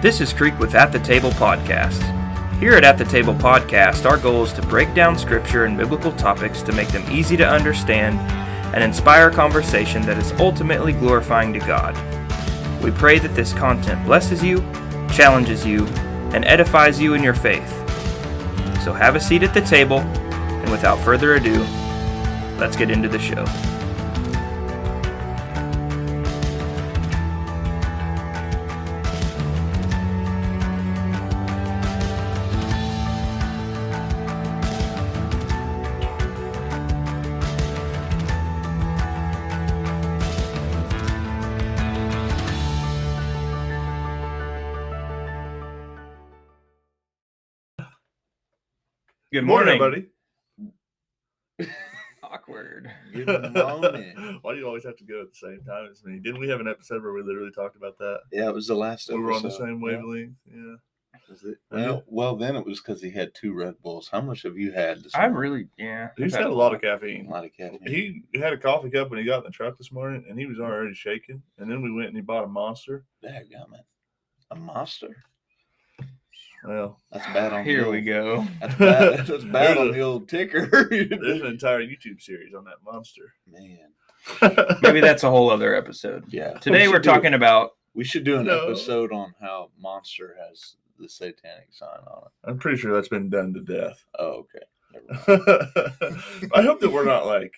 This is Creek with At the Table Podcast. Here at the Table Podcast, our goal is to break down scripture and biblical topics to make them easy to understand and inspire conversation that is ultimately glorifying to God. We pray that this content blesses you, challenges you, and edifies you in your faith. So have a seat at the table, and without further ado, let's get into the show. Good morning, everybody. Awkward. Good morning. Why do you always have to go at the same time as me? Didn't we have an episode where we literally talked about that? Yeah, it was the last episode. We were on the same wavelength. Yeah. Was it? Well, then it was because he had 2 Red Bulls. How much have you had this I morning? really, yeah. He's had a lot of caffeine. A lot of caffeine. He had a coffee cup when he got in the truck this morning, and he was already shaking. And then we went and he bought a Monster. Dadgummit. A Monster? Well, that's bad on Here we go. That's bad, that's bad on the old ticker. There's an entire YouTube series on that Monster. Man. Maybe that's a whole other episode. Yeah. Today we're talking about... We should do an episode on how Monster has the satanic sign on it. I'm pretty sure that's been done to death. Oh, okay. Never mind. I hope that we're not like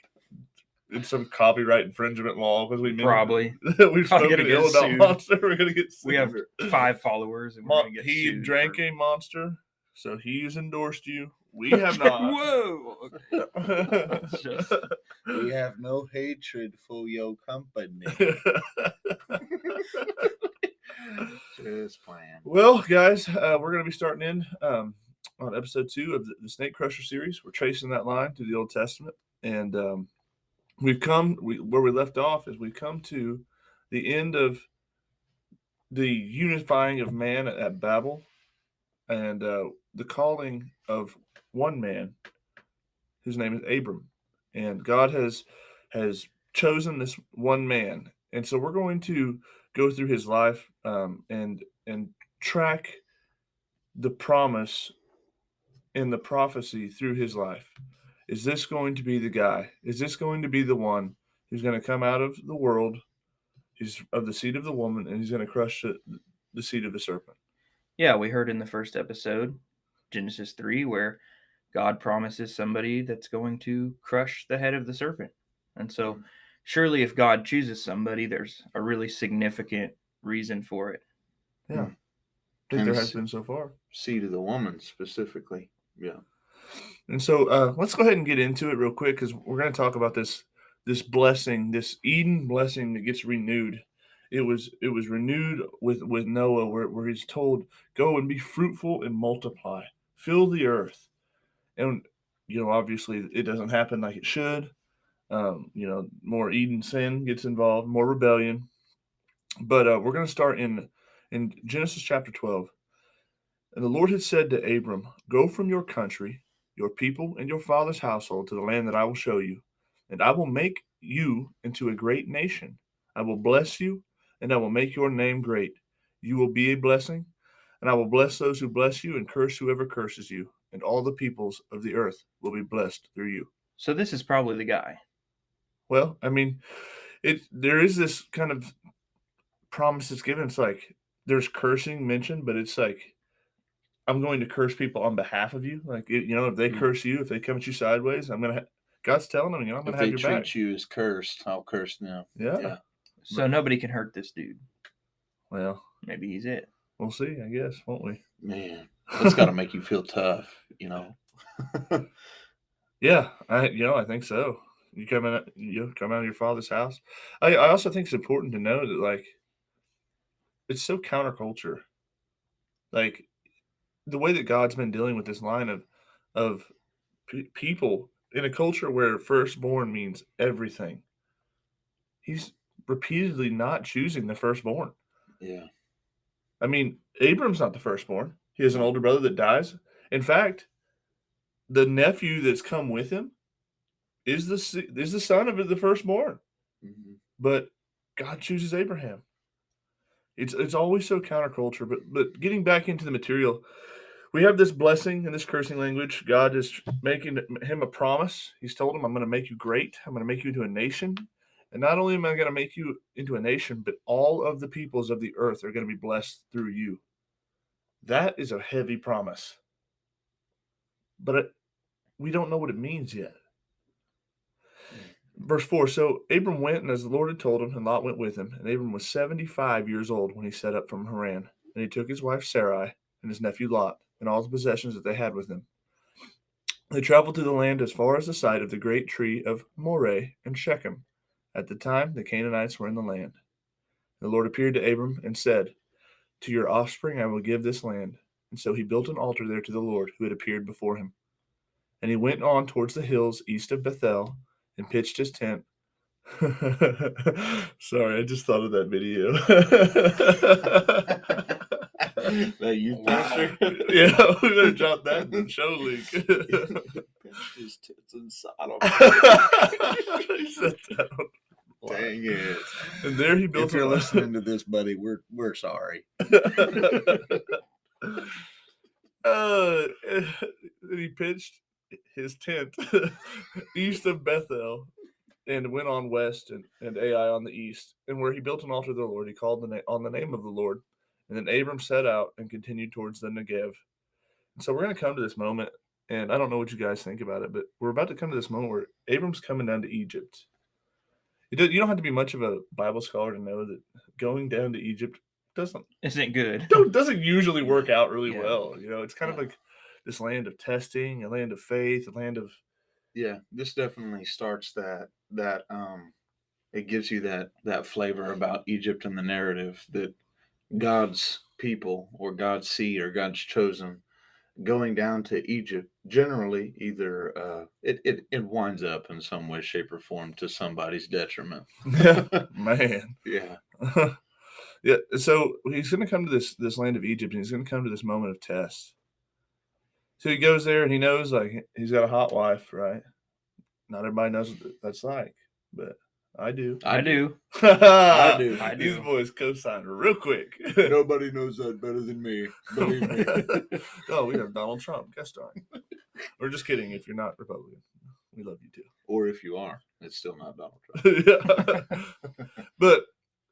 in some copyright infringement law because Probably. We've spoken ill about sued. Monster. We're gonna get sued. We have 5 followers, and we're going to get He sued drank for- a Monster, so he's endorsed you. We have not. Whoa! Okay. Just- We have no hatred for your company. Just playing. Well, guys, we're going to be starting in on episode 2 of the Snake Crusher series. We're tracing that line to the Old Testament, and where we left off is we've come to the end of the unifying of man at Babel, and the calling of one man, whose name is Abram, and God has chosen this one man, and so we're going to go through his life and track the promise and the prophecy through his life. Is this going to be the guy? Is this going to be the one who's going to come out of the world? He's of the seed of the woman, and he's going to crush the seed of the serpent. Yeah, we heard in the first episode, Genesis 3, where God promises somebody that's going to crush the head of the serpent. And so surely if God chooses somebody, there's a really significant reason for it. Yeah. I think there has been so far. Seed of the woman specifically. Yeah. And so let's go ahead and get into it real quick, because we're going to talk about this blessing, this Eden blessing that gets renewed. It was renewed with Noah, where he's told, go and be fruitful and multiply, fill the earth. And, obviously it doesn't happen like it should. More Eden sin gets involved, more rebellion. But we're going to start in Genesis chapter 12. And the Lord had said to Abram, go from your country, your people, and your father's household to the land that I will show you, and I will make you into a great nation. I will bless you, and I will make your name great. You will be a blessing, and I will bless those who bless you and curse whoever curses you, and all the peoples of the earth will be blessed through you. So this is probably the guy. Well, I mean, there is this kind of promise that's given. It's like there's cursing mentioned, but it's like, I'm going to curse people on behalf of you. Like, if they curse you, if they come at you sideways, God's telling them, I'm going to have your back. If they treat you as cursed, I'll curse them. Yeah. So nobody can hurt this dude. Well, Maybe he's it. we'll see, I guess, won't we? Man, that's got to make you feel tough, Yeah, I think so. You come out of your father's house. I also think it's important to know that, like, it's so counterculture. Like, the way that God's been dealing with this line of people in a culture where firstborn means everything, he's repeatedly not choosing the firstborn. Yeah. I mean, Abram's not the firstborn. He has an older brother that dies. In fact, the nephew that's come with him is the son of the firstborn. Mm-hmm. But God chooses Abraham. It's always so counterculture. But getting back into the material, we have this blessing and this cursing language. God is making him a promise. He's told him, I'm going to make you great. I'm going to make you into a nation. And not only am I going to make you into a nation, but all of the peoples of the earth are going to be blessed through you. That is a heavy promise. But we don't know what it means yet. Verse 4, so Abram went, and as the Lord had told him, and Lot went with him. And Abram was 75 years old when he set up from Haran. And he took his wife Sarai and his nephew Lot, and all the possessions that they had with them. They traveled to the land as far as the site of the great tree of Moreh and Shechem. At the time, the Canaanites were in the land. The Lord appeared to Abram and said, to your offspring I will give this land. And so he built an altar there to the Lord who had appeared before him. And he went on towards the hills east of Bethel and pitched his tent. Sorry, I just thought of that video. That youth pastor? Yeah, we better drop that in the show link. Pinched his tits inside of He said that on- Dang it. And there he built If you're a- listening to this, buddy, we're sorry. And he pitched his tent east of Bethel and went on west and Ai on the east. And where he built an altar to the Lord, he called on the name of the Lord. And then Abram set out and continued towards the Negev. And so we're going to come to this moment, and I don't know what you guys think about it, but we're about to come to this moment where Abram's coming down to Egypt. You don't have to be much of a Bible scholar to know that going down to Egypt Isn't good. doesn't usually work out really Yeah. well. It's kind of like this land of testing, a land of faith, a land of Yeah, this definitely starts that it gives you that flavor about Egypt and the narrative that God's people or God's seed or God's chosen going down to Egypt generally either it winds up in some way, shape, or form to somebody's detriment. man. Yeah. Yeah, so he's going to come to this land of Egypt, and he's going to come to this moment of test. So he goes there, and he knows like he's got a hot wife, right? Not everybody knows what that's like, but I do. I do. I do. I These do. boys co-sign real quick. Nobody knows that better than me. Believe me. Oh, we have Donald Trump guest starring. We're just kidding. If you're not Republican, we love you too. Or if you are, it's still not Donald Trump. Yeah. But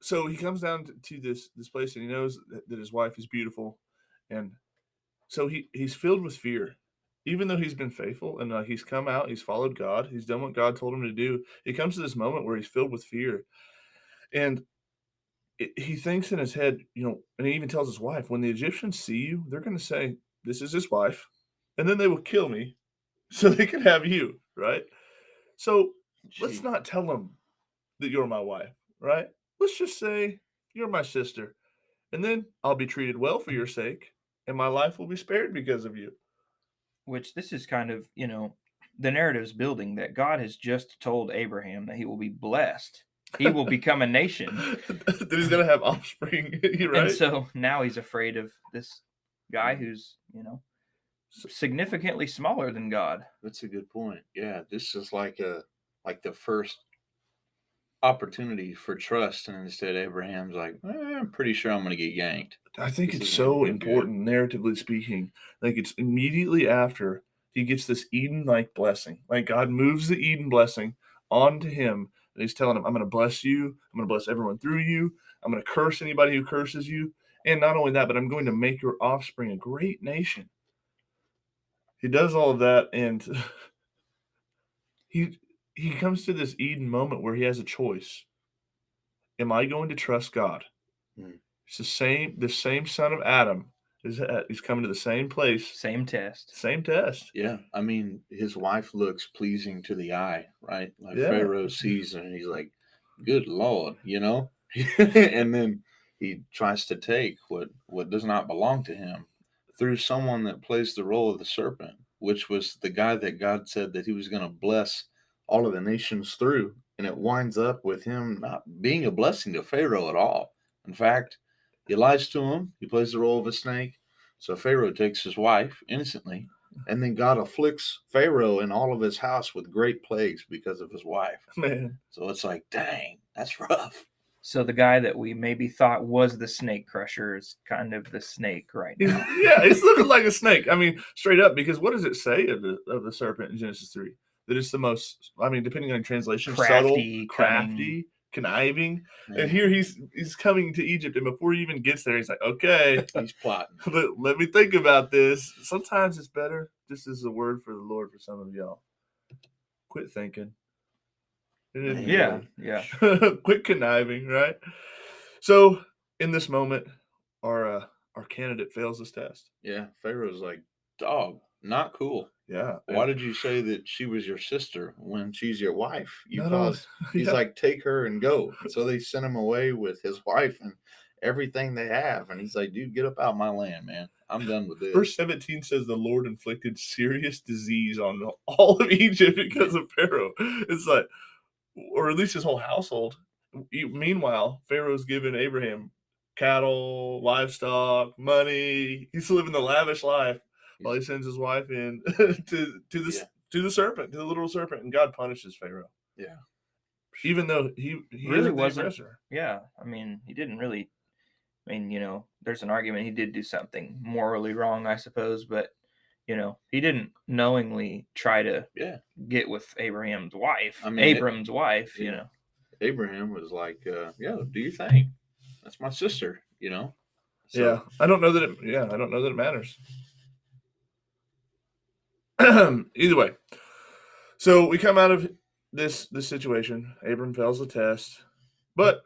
so he comes down to this place, and he knows that his wife is beautiful, and so he's filled with fear, even though he's been faithful and he's come out, he's followed God, he's done what God told him to do. He comes to this moment where he's filled with fear, and he thinks in his head, and he even tells his wife, when the Egyptians see you, they're going to say, "This is his wife," and then they will kill me, so they can have you, right? So let's not tell them that you're my wife, right? Let's just say you're my sister, and then I'll be treated well for your sake, and my life will be spared because of you. Which this is kind of, the narrative's building that God has just told Abraham that he will be blessed. He will become a nation. That he's going to have offspring, right? And so now he's afraid of this guy who's, significantly smaller than God. That's a good point. Yeah, this is like the first opportunity for trust, and instead Abraham's like, I'm pretty sure I'm going to get yanked. I think This it's isn't so gonna be good. important, narratively speaking. Like it's immediately after he gets this Eden-like blessing. Like God moves the Eden blessing onto him, and he's telling him, I'm going to bless you. I'm going to bless everyone through you. I'm going to curse anybody who curses you. And not only that, but I'm going to make your offspring a great nation. He does all of that, and he comes to this Eden moment where he has a choice. Am I going to trust God? It's the same son of Adam is coming to the same place. Same test. Same test. Yeah, I mean, his wife looks pleasing to the eye, right? Like Yeah. Pharaoh sees her and he's like, good Lord, and then he tries to take what does not belong to him through someone that plays the role of the serpent, which was the guy that God said that he was going to bless all of the nations through. And it winds up with him not being a blessing to Pharaoh at all. In fact, he lies to him. He plays the role of a snake. So Pharaoh takes his wife innocently, and then God afflicts Pharaoh and all of his house with great plagues because of his wife. Man. So it's like, dang, that's rough. So the guy that we maybe thought was the snake crusher is kind of the snake right now. He's looking like a snake. I mean, straight up, because what does it say of the serpent in Genesis 3? That it's the most, I mean, depending on translation, Crafty, subtle, crafty, conniving. Man, And here he's coming to Egypt, and before he even gets there, he's like, okay, he's plotting. let me think about this. Sometimes it's better, just as a word for the Lord for some of y'all. Quit thinking. It isn't Yeah, good. yeah. Quit conniving, right? So in this moment, our candidate fails this test. Yeah, Pharaoh's like, dog, not cool. Yeah. Why did you say that she was your sister when she's your wife? You Not only- caused. He's yeah. like, take her and go. So they sent him away with his wife and everything they have. And he's like, dude, get up out my land, man. I'm done with this. Verse 17 says the Lord inflicted serious disease on all of Egypt because of Pharaoh. It's like, or at least his whole household. Meanwhile, Pharaoh's given Abraham cattle, livestock, money. He's living the lavish life while he sends his wife in to the serpent, to the little serpent, and God punishes Pharaoh. Yeah. Even though he Really isn't the wasn't. aggressor. Yeah, I mean, he didn't really. I mean, there's an argument he did do something morally wrong, I suppose, but he didn't knowingly try to get with Abraham's wife. I mean, Abram's wife, yeah. Abraham was like, do your thing. That's my sister, So, Yeah, I don't know that it matters. Either way, so we come out of this situation. Abram fails the test, but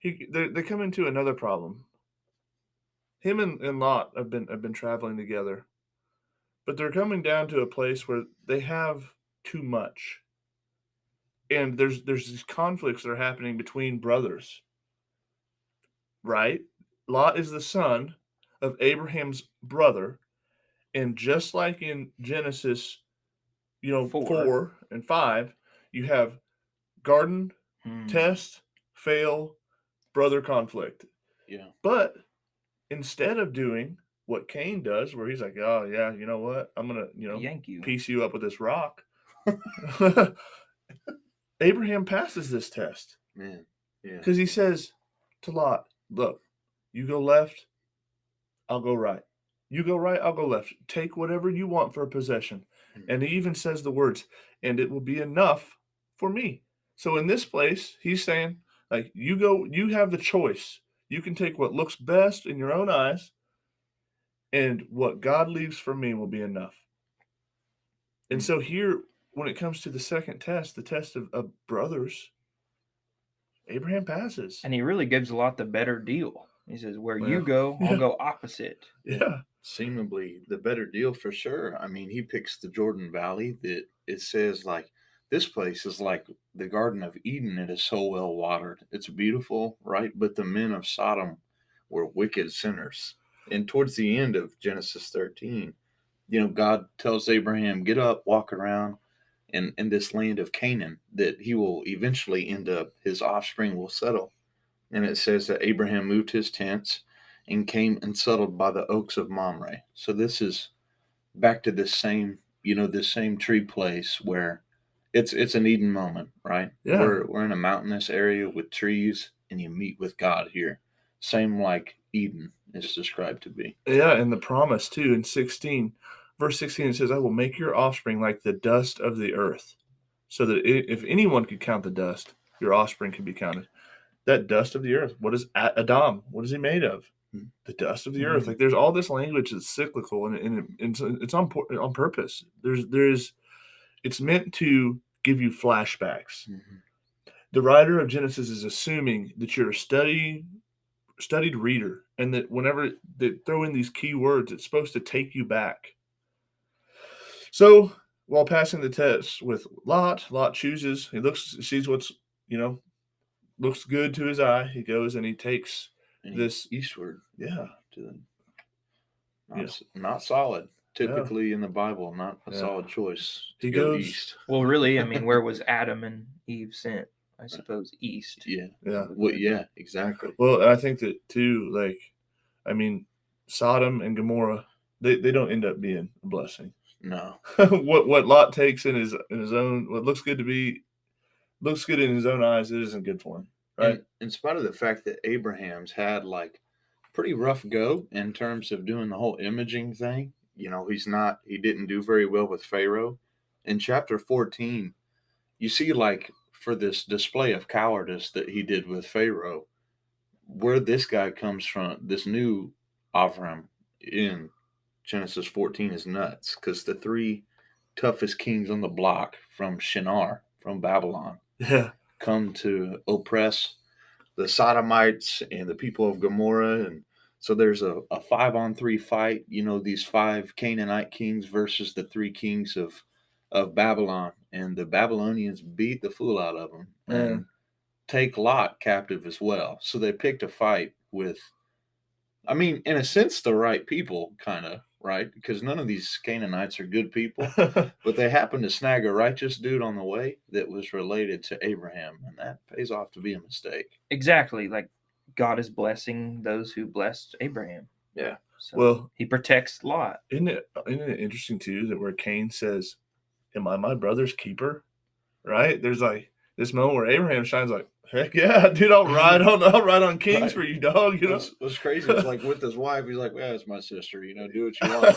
they come into another problem. Him and Lot have been traveling together, but they're coming down to a place where they have too much, and there's these conflicts that are happening between brothers. Right? Lot is the son of Abraham's brother, and just like in Genesis, 4 and 5, you have garden, test, fail, brother conflict. Yeah. But instead of doing what Cain does, where he's like, oh, yeah, you know what? I'm going to, yank you, piece you up with this rock. Abraham passes this test. Man. Yeah. Because he says to Lot, look, you go left, I'll go right. You go right, I'll go left. Take whatever you want for a possession. And he even says the words, and it will be enough for me. So in this place, he's saying, like, you have the choice. You can take what looks best in your own eyes, and what God leaves for me will be enough. And so here, when it comes to the second test, the test of brothers, Abraham passes. And he really gives Lot the better deal. He says, where you go, I'll go opposite. Yeah. Seemingly the better deal for sure. I mean, he picks the Jordan Valley that it says, like, this place is like the Garden of Eden. It is so well watered. It's beautiful, right? But the men of Sodom were wicked sinners. And towards the end of Genesis 13, God tells Abraham, get up, walk around in this land of Canaan that he will eventually end up, his offspring will settle. And it says that Abraham moved his tents and came and settled by the oaks of Mamre. So this is back to this same, this same tree place where it's an Eden moment, right? Yeah. We're in a mountainous area with trees, and you meet with God here. Same like Eden is described to be. Yeah, and the promise too in verse 16, it says, I will make your offspring like the dust of the earth. So that if anyone could count the dust, your offspring can be counted. That dust of the earth, what is Adam? What is he made of? The dust of the earth. Like, there's all this language that's cyclical, and it's on purpose. It's meant to give you flashbacks. The writer of Genesis is assuming that you're a studied reader, and that whenever they throw in these key words, it's supposed to take you back. So while passing the test with Lot chooses. He sees what's looks good to his eye. He goes and he takes this eastward. Yeah. Not solid. Typically in the Bible, not a solid choice. He goes east. Well, really, I mean, where was Adam and Eve sent? I suppose east. Yeah. Well, yeah, exactly. Well, I think that too, Sodom and Gomorrah, they don't end up being a blessing. No. What Lot takes in his own, what looks good in his own eyes, it isn't good for him. right? And in spite of the fact that Abraham's had like pretty rough go in terms of doing the whole imaging thing, he didn't do very well with Pharaoh. In chapter 14, you see like for this display of cowardice that he did with Pharaoh, where this guy comes from, this new Abram in Genesis 14 is nuts because the three toughest kings on the block from Shinar, from Babylon, Yeah. come to oppress the Sodomites and the people of Gomorrah. And so there's a 5-on-3 fight, these 5 Canaanite kings versus the 3 kings of Babylon. And the Babylonians beat the fool out of them and take Lot captive as well. So they picked a fight with, I mean, in a sense, the right people, kind of, right? Because none of these Canaanites are good people, but they happened to snag a righteous dude on the way that was related to Abraham, and that pays off to be a mistake. Exactly. Like God is blessing those who blessed Abraham. Yeah. So Well, he protects Lot. Isn't it interesting too that where Cain says, "Am I my brother's keeper?" Right? There's like this moment where Abraham shines like, "Heck yeah, dude! I'll ride on kings Right. for you, dog." You know, What's crazy is like with his wife, he's like, "Well, it's my sister. Do what you want."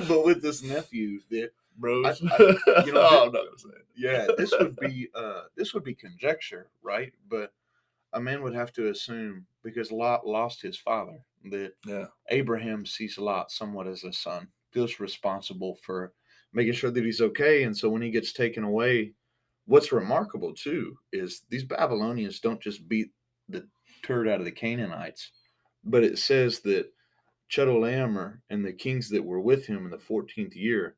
but with this nephew, bros. I'm not gonna say it. yeah, this would be conjecture, right? But a man would have to assume, because Lot lost his father, that Yeah. Abraham sees Lot somewhat as a son, feels responsible for making sure that he's okay. And so when he gets taken away, what's remarkable too is these Babylonians don't just beat the turd out of the Canaanites, but it says that Chedorlaomer and the kings that were with him in the 14th year,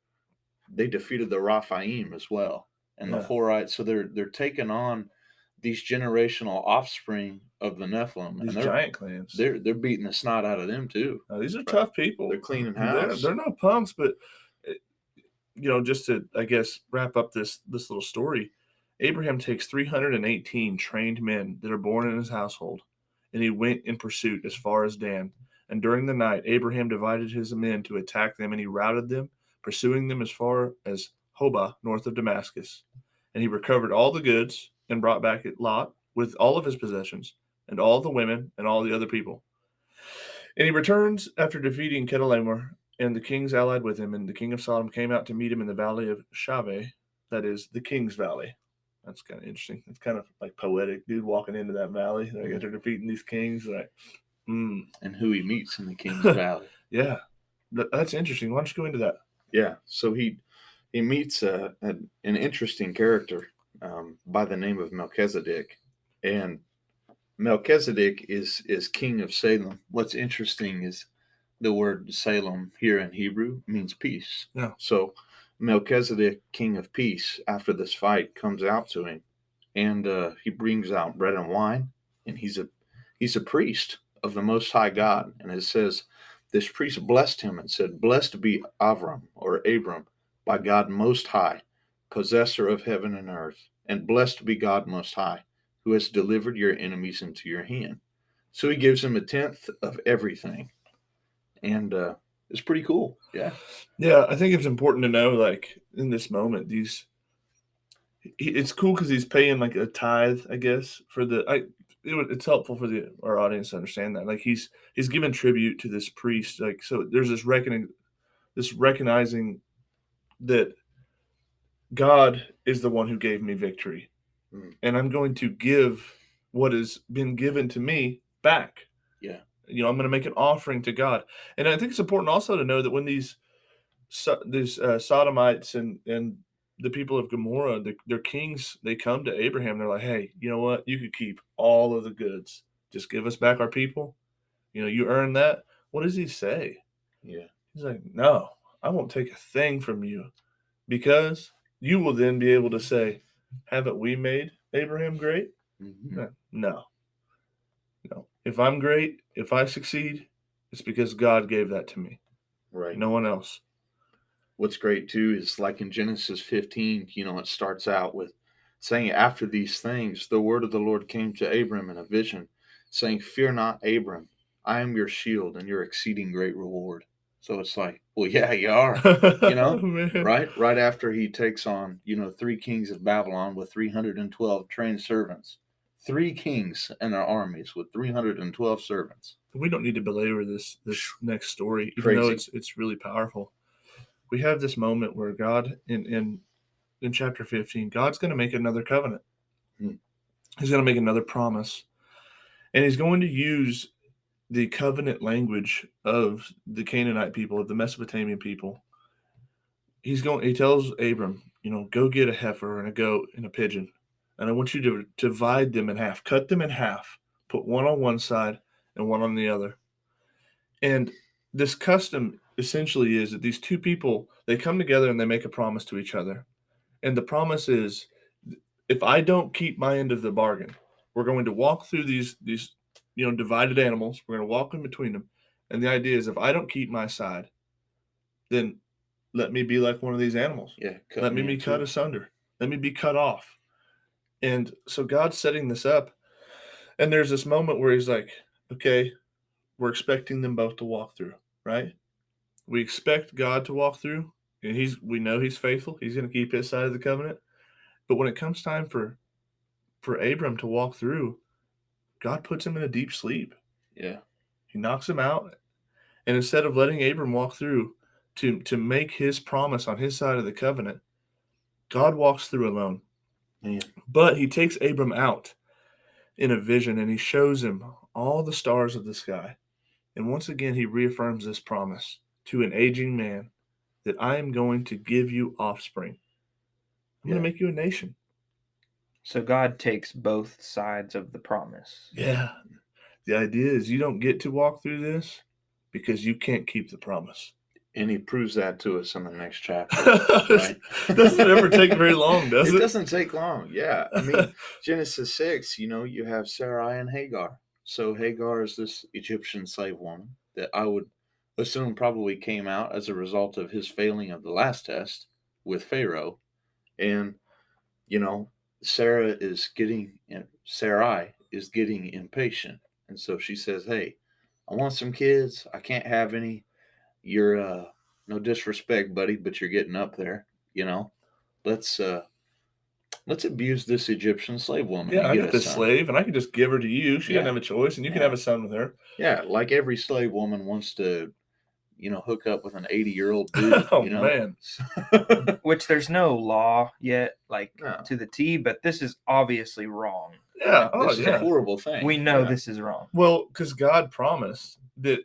they defeated the Rephaim as well, and the Horites. So they're taking on these generational offspring of the Nephilim, These and giant clans. They're beating the snot out of them too. Now, these are tough people. They're cleaning house. They're no punks, but just to, I guess, wrap up this little story, Abraham takes 318 trained men that are born in his household, and he went in pursuit as far as Dan. And during the night, Abraham divided his men to attack them, and he routed them, pursuing them as far as Hobah, north of Damascus. And he recovered all the goods and brought back Lot with all of his possessions, and all the women and all the other people. And he returns after defeating Chedorlaomer and the kings allied with him, and the king of Sodom came out to meet him in the valley of Shaveh, that is the king's valley. That's kind of interesting. It's kind of like poetic, dude, walking into that valley. Like, after defeating these kings, like, And who he meets in the king's valley. Yeah, that's interesting. Why don't you go into that? Yeah, so he meets an interesting character by the name of Melchizedek, and Melchizedek is king of Salem. What's interesting is the word Salem here in Hebrew means peace. Yeah. So Melchizedek, king of peace, after this fight comes out to him, and he brings out bread and wine, and he's a priest of the Most High God. And it says, this priest blessed him and said, "Blessed be Avram," or Abram, "by God Most High, possessor of heaven and earth, and blessed be God Most High, who has delivered your enemies into your hand." So he gives him 1/10 of everything. And it's pretty cool. Yeah. Yeah, I think it's important to know, like, in this moment, it's cool because he's paying like a tithe, I guess, for it's helpful for our audience to understand that. Like, he's giving tribute to this priest. Like, so there's this recognizing that God is the one who gave me victory. And I'm going to give what has been given to me back. Yeah. I'm going to make an offering to God. And I think it's important also to know that when these Sodomites and the people of Gomorrah, their kings, they come to Abraham. They're like, "Hey, you know what? You could keep all of the goods. Just give us back our people. You earned that." What does he say? Yeah. He's like, "No, I won't take a thing from you, because you will then be able to say, 'Haven't we made Abraham great?'" Mm-hmm. No. If I'm great, if I succeed, it's because God gave that to me. Right. No one else. What's great too is like in Genesis 15, it starts out with saying, "After these things, the word of the Lord came to Abram in a vision, saying, 'Fear not, Abram, I am your shield and your exceeding great reward.'" So it's like, well, yeah, you are, Man. right after he takes on, 3 kings of Babylon with 312 trained servants. 3 kings and their armies with 312 servants. We don't need to belabor this next story, even though it's really powerful. We have this moment where God in chapter 15, God's going to make another covenant. He's going to make another promise, and he's going to use the covenant language of the Canaanite people, of the Mesopotamian people. He tells Abram, go get a heifer and a goat and a pigeon, and I want you to divide them in half, cut them in half, put one on one side and one on the other. And this custom essentially is that these two people, they come together and they make a promise to each other. And the promise is, if I don't keep my end of the bargain, we're going to walk through these divided animals. We're going to walk in between them. And the idea is, if I don't keep my side, then let me be like one of these animals. Yeah. Let me be cut asunder. Let me be cut off. And so God's setting this up. And there's this moment where he's like, okay, we're expecting them both to walk through, right? We expect God to walk through, and we know he's faithful. He's going to keep his side of the covenant. But when it comes time for Abram to walk through, God puts him in a deep sleep. Yeah. He knocks him out. And instead of letting Abram walk through to make his promise on his side of the covenant, God walks through alone. Man. But he takes Abram out in a vision, and he shows him all the stars of the sky. And once again, he reaffirms this promise to an aging man that I am going to give you offspring. I'm going to make you a nation. So God takes both sides of the promise. Yeah. The idea is you don't get to walk through this because you can't keep the promise. And he proves that to us in the next chapter. Right? Doesn't ever take very long, does it? It doesn't take long, yeah. I mean, Genesis 6, you have Sarai and Hagar. So Hagar is this Egyptian slave woman that I would assume probably came out as a result of his failing of the last test with Pharaoh. And, Sarai is getting impatient. And so she says, hey, I want some kids. I can't have any. You're no disrespect, buddy, but you're getting up there. Let's abuse this Egyptian slave woman. Yeah, I got this slave, and I can just give her to you. She doesn't have a choice, and you can have a son with her. Yeah, like every slave woman wants to, hook up with an 80-year-old dude. Oh, man. Which there's no law yet, to the T, but this is obviously wrong. Yeah, this is a horrible thing. We know this is wrong. Well, because God promised that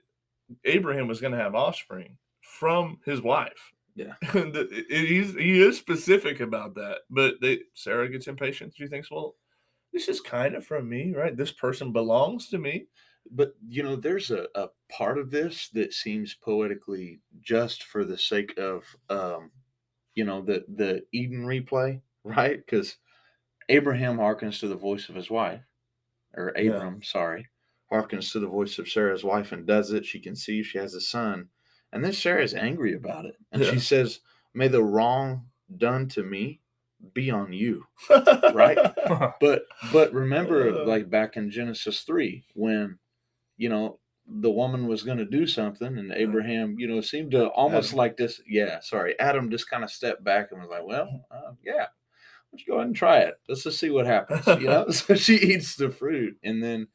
Abraham was going to have offspring from his wife. Yeah. He is specific about that. But Sarah gets impatient. She thinks, well, this is kind of from me, right? This person belongs to me. But, there's a part of this that seems poetically just for the sake of, the Eden replay, right? Because Abraham hearkens to the voice of his wife, or Abram, hearkens to the voice of Sarah's wife and does it. She conceives, she has a son. And then Sarah's angry about it. And she says, may the wrong done to me be on you. Right? But remember, like back in Genesis 3, when, the woman was going to do something and Abraham, seemed to almost like this. Yeah, sorry. Adam just kind of stepped back and was like, well, yeah, let's go ahead and try it. Let's just see what happens. So she eats the fruit. And then,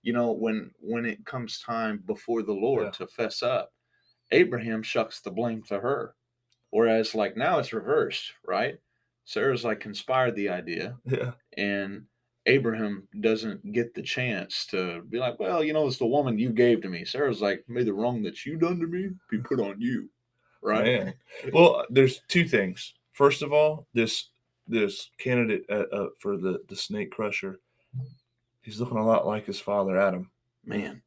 when it comes time before the Lord to fess up, Abraham shucks the blame to her. Whereas now it's reversed, right? Sarah's conspired the idea. Yeah. And Abraham doesn't get the chance to be like, well, it's the woman you gave to me. Sarah's like, may the wrong that you done to me be put on you. Right. Man. Well, there's two things. First of all, this candidate for the snake crusher, he's looking a lot like his father, Adam. Man.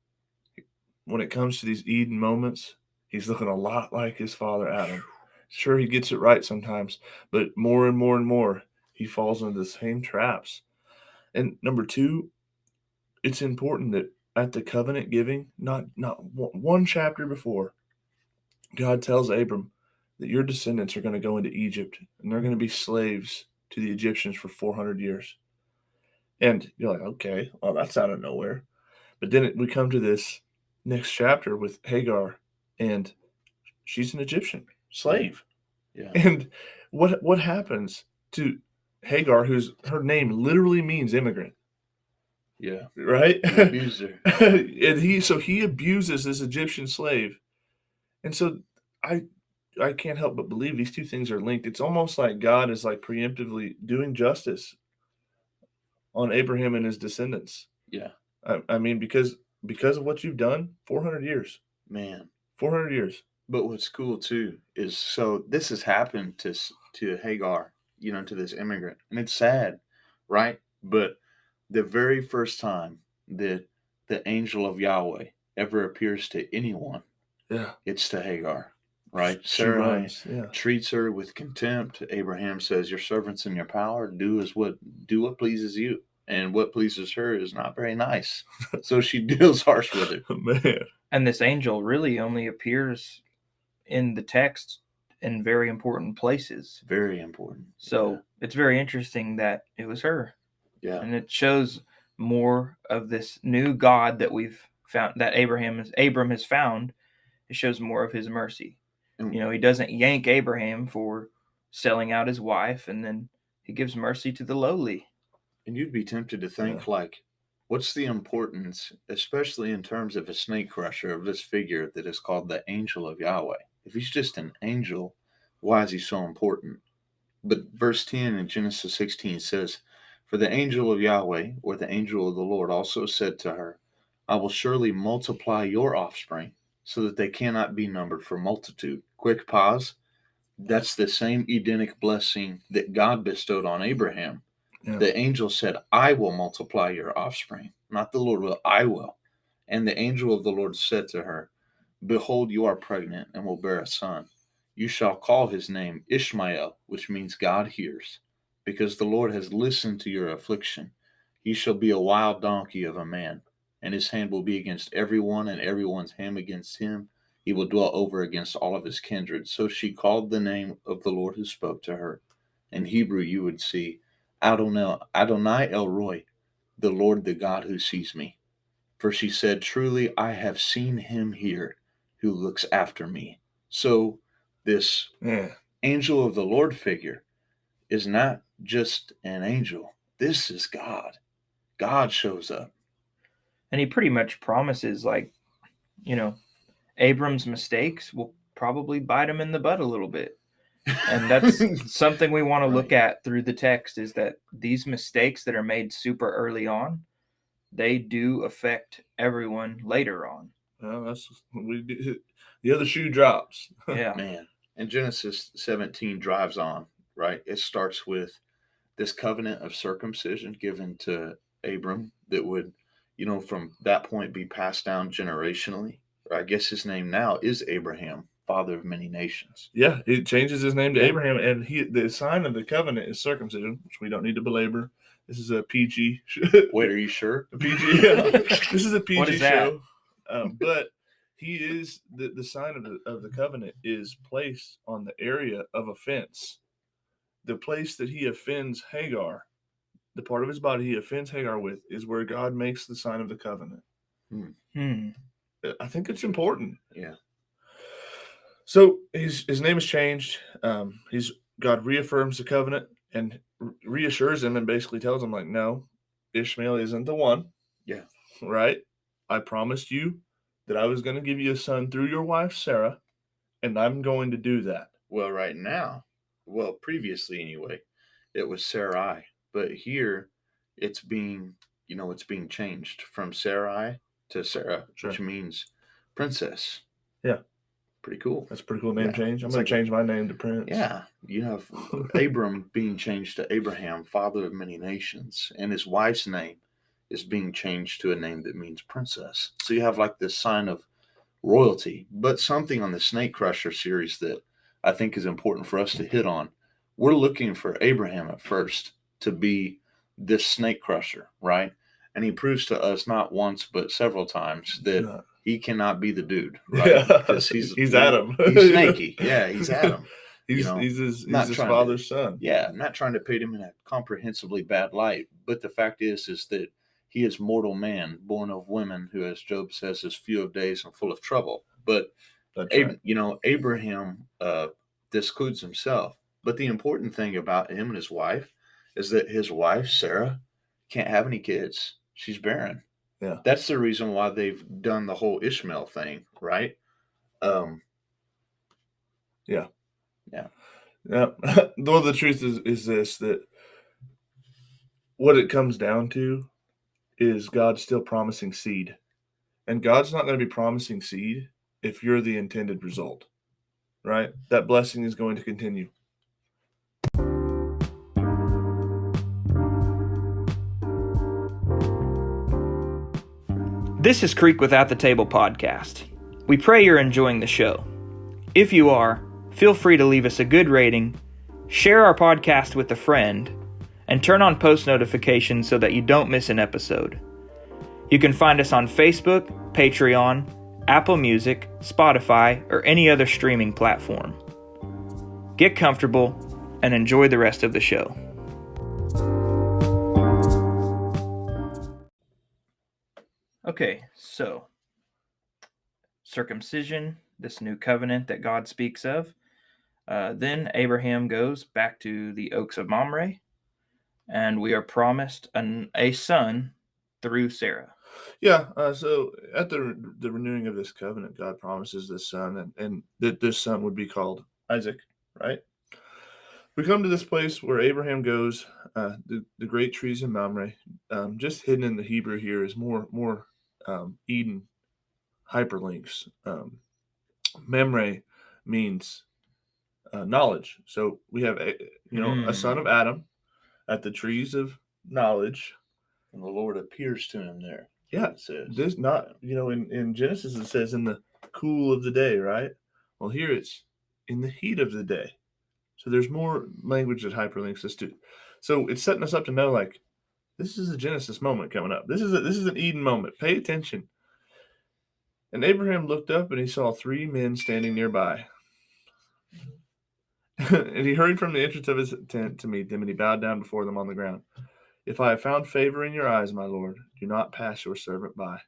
When it comes to these Eden moments, he's looking a lot like his father, Adam. Sure, he gets it right sometimes, but more and more and more, he falls into the same traps. And number two, it's important that at the covenant giving, not one chapter before, God tells Abram that your descendants are going to go into Egypt and they're going to be slaves to the Egyptians for 400 years. And you're like, okay, well, that's out of nowhere. But then we come to this next chapter with Hagar, and she's an Egyptian slave. Yeah. And what happens to Hagar, her name literally means immigrant? Yeah. Right? He abused her. And he abuses this Egyptian slave. And so I can't help but believe these two things are linked. It's almost like God is like preemptively doing justice on Abraham and his descendants. Yeah. I mean, because of what you've done, 400 years. Man. 400 years. But what's cool too is, so this has happened to Hagar, to this immigrant, and it's sad, right? But the very first time that the angel of Yahweh ever appears to anyone, Yeah. it's to Hagar, right? She Sarai runs, yeah. treats her with contempt. Abraham says, "Your servant's in your power. Do what pleases you." And what pleases her is not very nice. So she deals harsh with it. Man. And this angel really only appears in the text in very important places. Very important. So it's very interesting that it was her. Yeah. And it shows more of this new God that we've found, that Abram has found. It shows more of his mercy. And, he doesn't yank Abraham for selling out his wife, and then he gives mercy to the lowly. And you'd be tempted to think, like, what's the importance, especially in terms of a snake crusher, of this figure that is called the angel of Yahweh? If he's just an angel, why is he so important? But verse 10 in Genesis 16 says, "For the angel of Yahweh, or the angel of the Lord, also said to her, I will surely multiply your offspring, so that they cannot be numbered for multitude." Quick pause. That's the same Edenic blessing that God bestowed on Abraham. Yeah. The angel said, "I will multiply your offspring." Not the Lord will, I will. And the angel of the Lord said to her, "Behold, you are pregnant and will bear a son. You shall call his name Ishmael," which means God hears, "because the Lord has listened to your affliction. He shall be a wild donkey of a man, and his hand will be against everyone, and everyone's hand against him. He will dwell over against all of his kindred." So she called the name of the Lord who spoke to her. In Hebrew, you would see Adonai El Roi, the Lord, the God who sees me. For she said, "Truly, I have seen him here who looks after me." So this angel of the Lord figure is not just an angel. This is God. God shows up. And he pretty much promises, Abram's mistakes will probably bite him in the butt a little bit. And that's something we want to look at through the text, is that these mistakes that are made super early on, they do affect everyone later on. Well, the other shoe drops. Yeah. Man. And Genesis 17 drives on, right? It starts with this covenant of circumcision given to Abram that would, from that point be passed down generationally. I guess his name now is Abraham, father of many nations. Yeah, it changes his name to Abraham, and the sign of the covenant is circumcision, which we don't need to belabor. This is a PG. Wait, are you sure? PG. Yeah. This is a PG show. But he is the sign of the covenant is placed on the area of offense. The place that he offends Hagar, the part of his body he offends Hagar with, is where God makes the sign of the covenant. I think it's important. Yeah. So his name is changed. God reaffirms the covenant and reassures him and basically tells him, like, no, Ishmael isn't the one. Yeah. Right? I promised you that I was going to give you a son through your wife, Sarah, and I'm going to do that. Well, right now, previously anyway, it was Sarai. But here it's being changed from Sarai to Sarah, which means princess. Yeah. Pretty cool. That's a pretty cool name change. I'm going to change my name to Prince. Yeah. You have Abram being changed to Abraham, father of many nations, and his wife's name is being changed to a name that means princess. So you have like this sign of royalty. But something on the Snake Crusher series that I think is important for us to hit on, we're looking for Abraham at first to be this snake crusher, right? And he proves to us not once but several times that he cannot be the dude, right? Because he's Adam. He's snaky. Yeah, he's Adam. He's his father's son. Yeah, I'm not trying to paint him in a comprehensively bad light, but the fact is that he is mortal man, born of women, who, as Job says, is few of days and full of trouble. But That's right. Abraham discludes himself. But the important thing about him and his wife is that his wife, Sarah, can't have any kids. She's barren. Yeah. That's the reason why they've done the whole Ishmael thing, right? Yeah. Yeah. Yeah. Though the truth is this, that what it comes down to is God still promising seed. And God's not going to be promising seed if you're the intended result, right? That blessing is going to continue. This is Creek Without the Table podcast. We pray you're enjoying the show. If you are, feel free to leave us a good rating, share our podcast with a friend, and turn on post notifications so that you don't miss an episode. You can find us on Facebook, Patreon, Apple Music, Spotify, or any other streaming platform. Get comfortable and enjoy the rest of the show. Okay, so circumcision, this new covenant that God speaks of. Then Abraham goes back to the oaks of Mamre, and we are promised a son through Sarah. Yeah. So at the renewing of this covenant, God promises this son, and that this son would be called Isaac, right? We come to this place where Abraham goes, the great trees in Mamre. Just hidden in the Hebrew here is more Eden hyperlinks. Memre means knowledge. So we have a son of Adam at the trees of knowledge, and the Lord appears to him there. Yeah, It says this not in Genesis it says in the cool of the day, right? Well, here it's in the heat of the day. So there's more language that hyperlinks us to. So it's setting us up to know, like, this is a Genesis moment coming up. This is an Eden moment. Pay attention. And Abraham looked up and he saw 3 men standing nearby. And he hurried from the entrance of his tent to meet them, and he bowed down before them on the ground. If I have found favor in your eyes, my Lord, do not pass your servant by.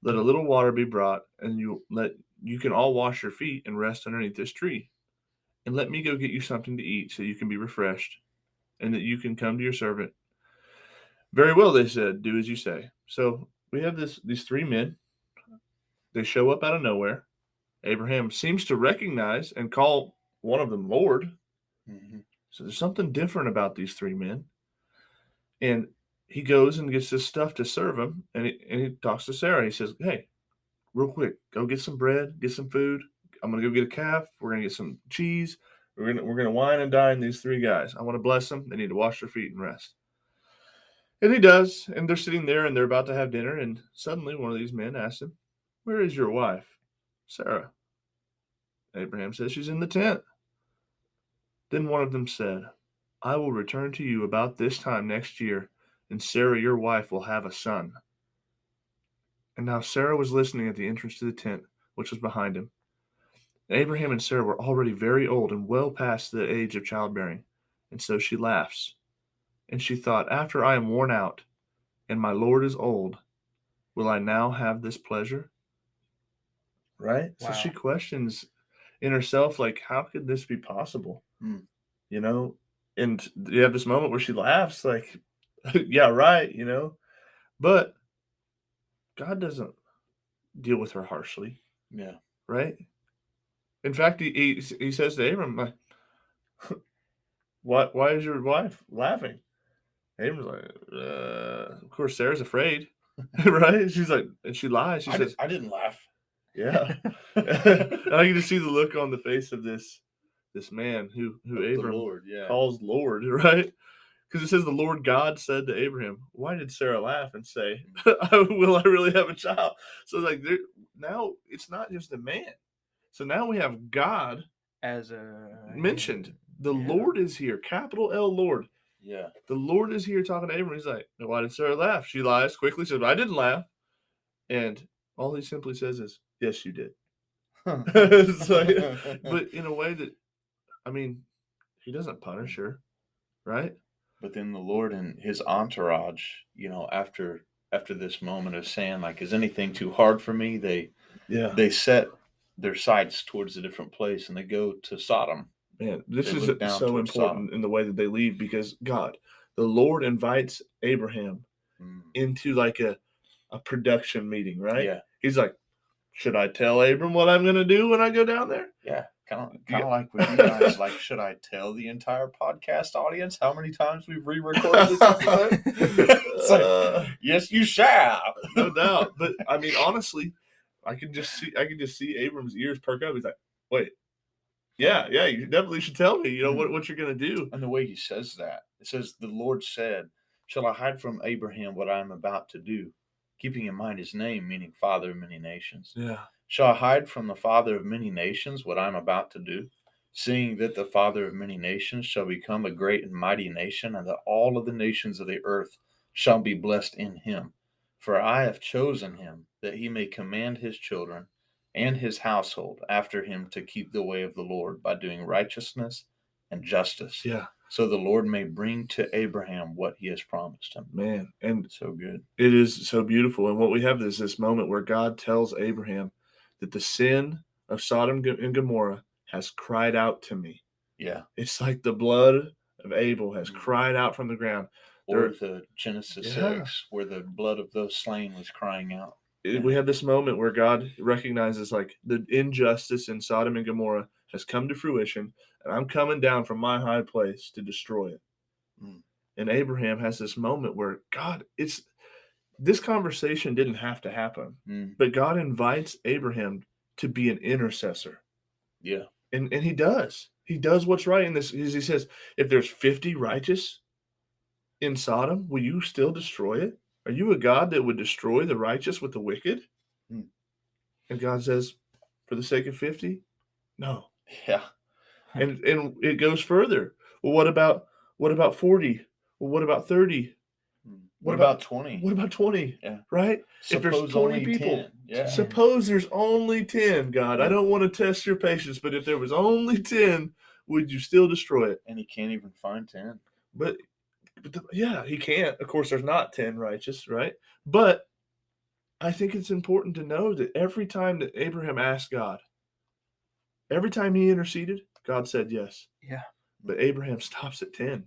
Let a little water be brought, and you can all wash your feet and rest underneath this tree. And let me go get you something to eat so you can be refreshed, and that you can come to your servant. Very well, they said, do as you say. So we have these 3 men. They show up out of nowhere. Abraham seems to recognize and call one of them Lord. Mm-hmm. So there's something different about these 3 men. And he goes and gets this stuff to serve him, and he talks to Sarah. He says, hey, real quick, go get some bread, get some food. I'm going to go get a calf. We're going to get some cheese. We're going to wine and dine these 3 guys. I want to bless them. They need to wash their feet and rest. And he does, and they're sitting there, and they're about to have dinner, and suddenly one of these men asks him, where is your wife, Sarah? Abraham says, she's in the tent. Then one of them said, I will return to you about this time next year, and Sarah, your wife, will have a son. And now Sarah was listening at the entrance to the tent, which was behind him. Abraham and Sarah were already very old and well past the age of childbearing, and so she laughs. And she thought, after I am worn out, and my Lord is old, will I now have this pleasure? Right? Wow. So she questions in herself, like, how could this be possible? You know? And you have this moment where she laughs, like, yeah, right, you know? But God doesn't deal with her harshly. Yeah. Right? In fact, he says to Abram, like, why is your wife laughing? Abram's like, of course, Sarah's afraid, right? She's like, and she lies. She says, I didn't laugh. yeah. And I can just see the look on the face of this man who Abram Lord, calls Lord, right? Because it says the Lord God said to Abraham, why did Sarah laugh and say, will I really have a child? So like now it's not just a man. So now we have God As a mentioned. The Lord is here, capital L Lord. Yeah. The Lord is here talking to Abram. He's like, why did Sarah laugh? She lies quickly, says, I didn't laugh. And all he simply says is, yes, you did. It's like, but in a way that, I mean, he doesn't punish her, right? But then the Lord and his entourage, after this moment of saying, like, is anything too hard for me? They set their sights towards a different place, and they go to Sodom. Man, this They is look down so towards important in the way that they leave, because God, the Lord, invites Abraham into like a production meeting, right? Yeah. He's like, should I tell Abram what I'm going to do when I go down there? Yeah, kind Yeah. of like with you guys. Like, should I tell the entire podcast audience how many times we've re-recorded this episode? It's like, yes, you shall. No doubt. But I mean, honestly, I can just see Abram's ears perk up. He's like, wait, yeah, you definitely should tell me, what you're going to do. And the way he says that, it says, the Lord said, shall I hide from Abraham what I am about to do? Keeping in mind his name, meaning father of many nations. Yeah. Shall I hide from the father of many nations what I am about to do? Seeing that the father of many nations shall become a great and mighty nation, and that all of the nations of the earth shall be blessed in him. For I have chosen him, that he may command his children and his household after him to keep the way of the Lord by doing righteousness and justice. Yeah. So the Lord may bring to Abraham what he has promised him. Man, and so good. It is so beautiful. And what we have is this moment where God tells Abraham that the sin of Sodom and Gomorrah has cried out to me. Yeah. It's like the blood of Abel has cried out from the ground. Or the Genesis 6, where the blood of those slain was crying out. We have this moment where God recognizes like the injustice in Sodom and Gomorrah has come to fruition, and I'm coming down from my high place to destroy it. And Abraham has this moment where this conversation didn't have to happen, but God invites Abraham to be an intercessor. Yeah. And he does. He does what's right in this. He says, if there's 50 righteous in Sodom, will you still destroy it? Are you a God that would destroy the righteous with the wicked? And God says, for the sake of 50? No. Yeah. And it goes further. Well, what about 40? Well, what about 30? What about 20? What about 20? Yeah. Right? Suppose if there's 20 people, 10. Yeah. Suppose there's only 10, God. I don't want to test your patience, but if there was only 10, would you still destroy it? And he can't even find 10. But he can't. Of course, there's not 10 righteous, right? But I think it's important to know that every time that Abraham asked God, every time he interceded, God said yes. Yeah. But Abraham stops at 10.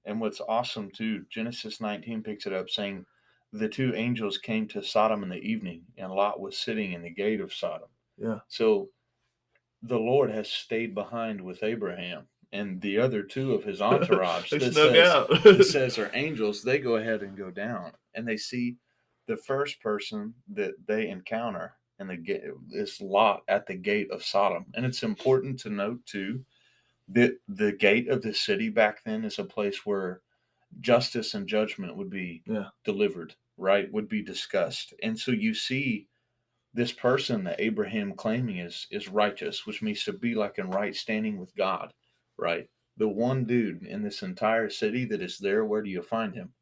And what's awesome, too, Genesis 19 picks it up saying, the two angels came to Sodom in the evening, and Lot was sitting in the gate of Sodom. Yeah. So the Lord has stayed behind with Abraham. And the other two of his entourage that says are angels, they go ahead and go down. And they see the first person that they encounter is Lot at the gate of Sodom. And it's important to note, too, that the gate of the city back then is a place where justice and judgment would be delivered, right? Would be discussed. And so you see this person that Abraham claiming is righteous, which means to be like in right standing with God. Right? The one dude in this entire city that is there, where do you find him?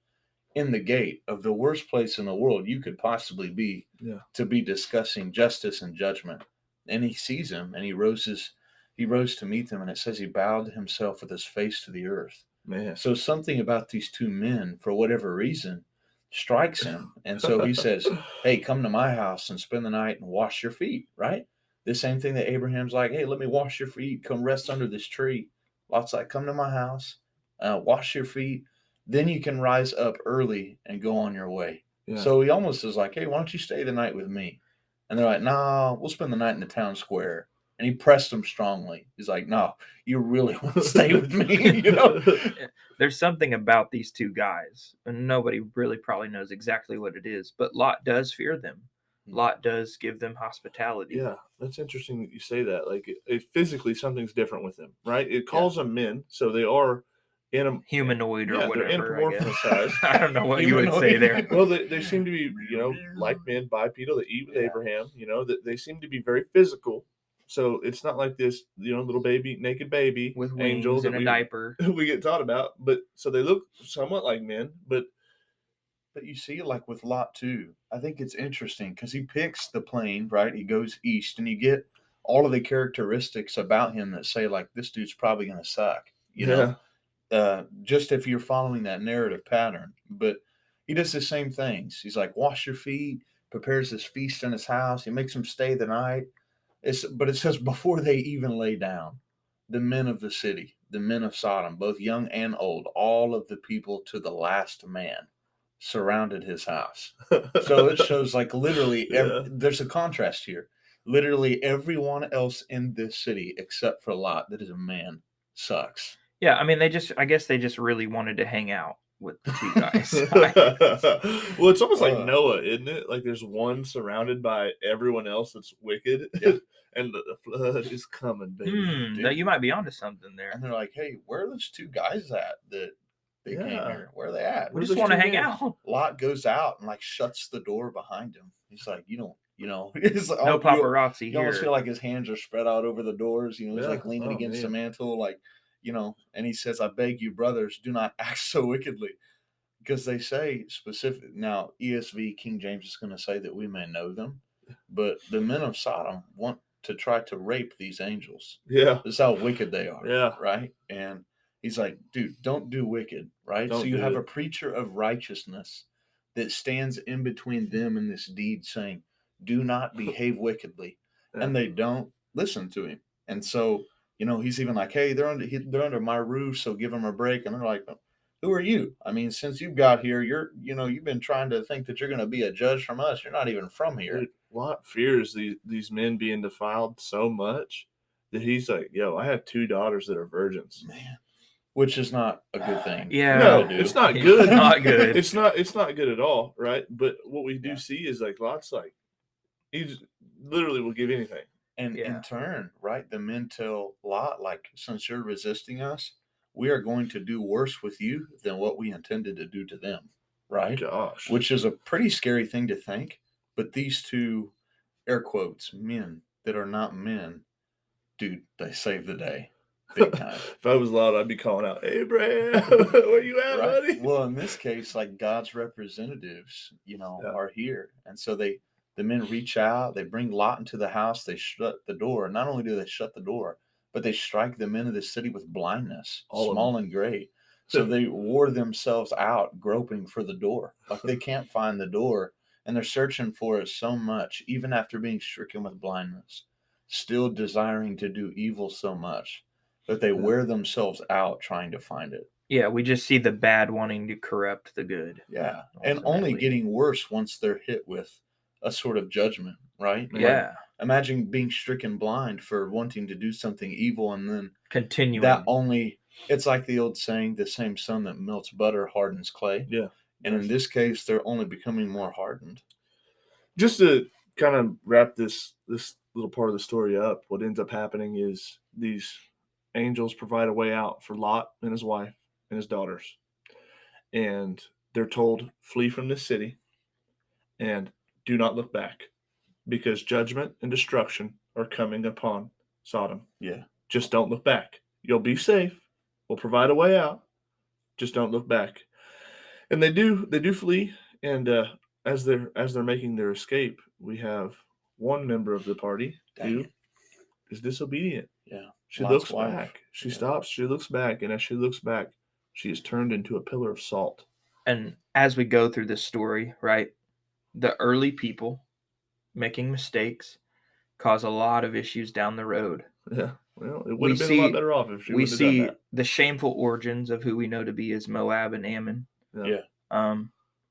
In the gate of the worst place in the world you could possibly be to be discussing justice and judgment. And he sees him, and he rose to meet them, and it says he bowed himself with his face to the earth. Man. So something about these two men, for whatever reason, strikes him. And so he says, hey, come to my house and spend the night and wash your feet, right? The same thing that Abraham's like, hey, let me wash your feet. Come rest under this tree. Lot's like, come to my house, wash your feet. Then you can rise up early and go on your way. Yeah. So he almost is like, hey, why don't you stay the night with me? And they're like, nah, we'll spend the night in the town square. And he pressed them strongly. He's like, no, you really want to stay with me? There's something about these two guys, and nobody really probably knows exactly what it is, but Lot does fear them. Lot does give them hospitality. Yeah, that's interesting that you say that. Like, physically, something's different with them, right? It calls them men, so they are humanoid or whatever. They're anthropomorphized. I don't know what you would say there. Well, they seem to be, like men, bipedal, that eat with Abraham. That they seem to be very physical. So it's not like this, little naked baby with angel wings and a diaper we get taught about. But so they look somewhat like men, but you see, like with Lot too, I think it's interesting because he picks the plane, right? He goes east, and you get all of the characteristics about him that say, like, this dude's probably going to suck, just if you're following that narrative pattern. But he does the same things. He's like, wash your feet, prepares this feast in his house. He makes them stay the night. But it says before they even lay down, the men of the city, the men of Sodom, both young and old, all of the people to the last man surrounded his house. So it shows like literally there's a contrast here. Literally everyone else in this city except for Lot that is a man sucks. Yeah, I mean, I guess they just really wanted to hang out with the two guys. Well, it's almost like Noah, isn't it? Like there's one surrounded by everyone else that's wicked, and the flood is coming, baby. No, you might be onto something there. And they're like, "Hey, where are those two guys at that they came here? Where are they at? We just want to hang out." Lot goes out and like shuts the door behind him. He's like, it's like, no paparazzi here. You almost feel like his hands are spread out over the doors. He's like leaning against the mantle, like. And he says, I beg you, brothers, do not act so wickedly. Because they say specific. Now, ESV, King James is going to say that we may know them. But the men of Sodom want to try to rape these angels. Yeah. This is how wicked they are. Yeah. Right? And he's like, dude, don't do wicked. Right? So you have a preacher of righteousness that stands in between them and this deed saying, do not behave wickedly. Yeah. And they don't listen to him. And so... he's even like, hey, they're under my roof, so give them a break. And they're like, who are you? I mean, since you've got here, you've been trying to think that you're going to be a judge from us. You're not even from here. Dude, Lot fears these men being defiled so much that he's like, yo, I have 2 daughters that are virgins. Man, which is not a good thing. Yeah, no, it's not good. It's not good. It's not good at all, right? But what we do see is like Lot's like, he literally will give anything. And in turn, right, the men tell Lot, like, since you're resisting us, we are going to do worse with you than what we intended to do to them, right? Gosh. Which is a pretty scary thing to think. But these two, air quotes, men that are not men, dude, they save the day. Big time. If I was Lot, I'd be calling out, Abram, where you at, right? buddy? Well, in this case, like God's representatives, are here. And so the men reach out, they bring Lot into the house, they shut the door. Not only do they shut the door, but they strike the men of the city with blindness, small and great. So they wore themselves out groping for the door. Like they can't find the door, and they're searching for it so much, even after being stricken with blindness, still desiring to do evil so much that they wear themselves out trying to find it. Yeah, we just see the bad wanting to corrupt the good. Yeah, and only getting worse once they're hit with a sort of judgment, right? Yeah. Like, imagine being stricken blind for wanting to do something evil and then continuing. It's like the old saying, the same sun that melts butter hardens clay. Yeah. And in this case, they're only becoming more hardened. Just to kind of wrap this little part of the story up, what ends up happening is these angels provide a way out for Lot and his wife and his daughters. And they're told, flee from this city and do not look back, because judgment and destruction are coming upon Sodom. Yeah. Just don't look back. You'll be safe. We'll provide a way out. Just don't look back. And they do flee. And as they're making their escape, we have one member of the party who is disobedient. Yeah. She looks back. She stops. She looks back. And as she looks back, she is turned into a pillar of salt. And as we go through this story, right, the early people making mistakes cause a lot of issues down the road. Yeah. Well, it would have been a lot better off if she would have done that. We see the shameful origins of who we know to be as Moab and Ammon. Yeah.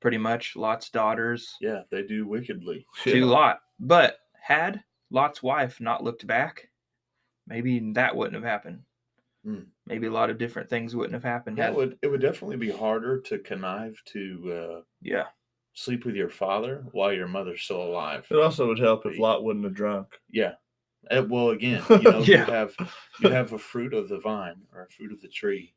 Pretty much Lot's daughters. Yeah, they do wickedly. To Lot. But had Lot's wife not looked back, maybe that wouldn't have happened. Maybe a lot of different things wouldn't have happened. Yeah, it would definitely be harder to connive to sleep with your father while your mother's still alive. It also would help if Lot wouldn't have drunk. Yeah. Well, again, you have a fruit of the vine or a fruit of the tree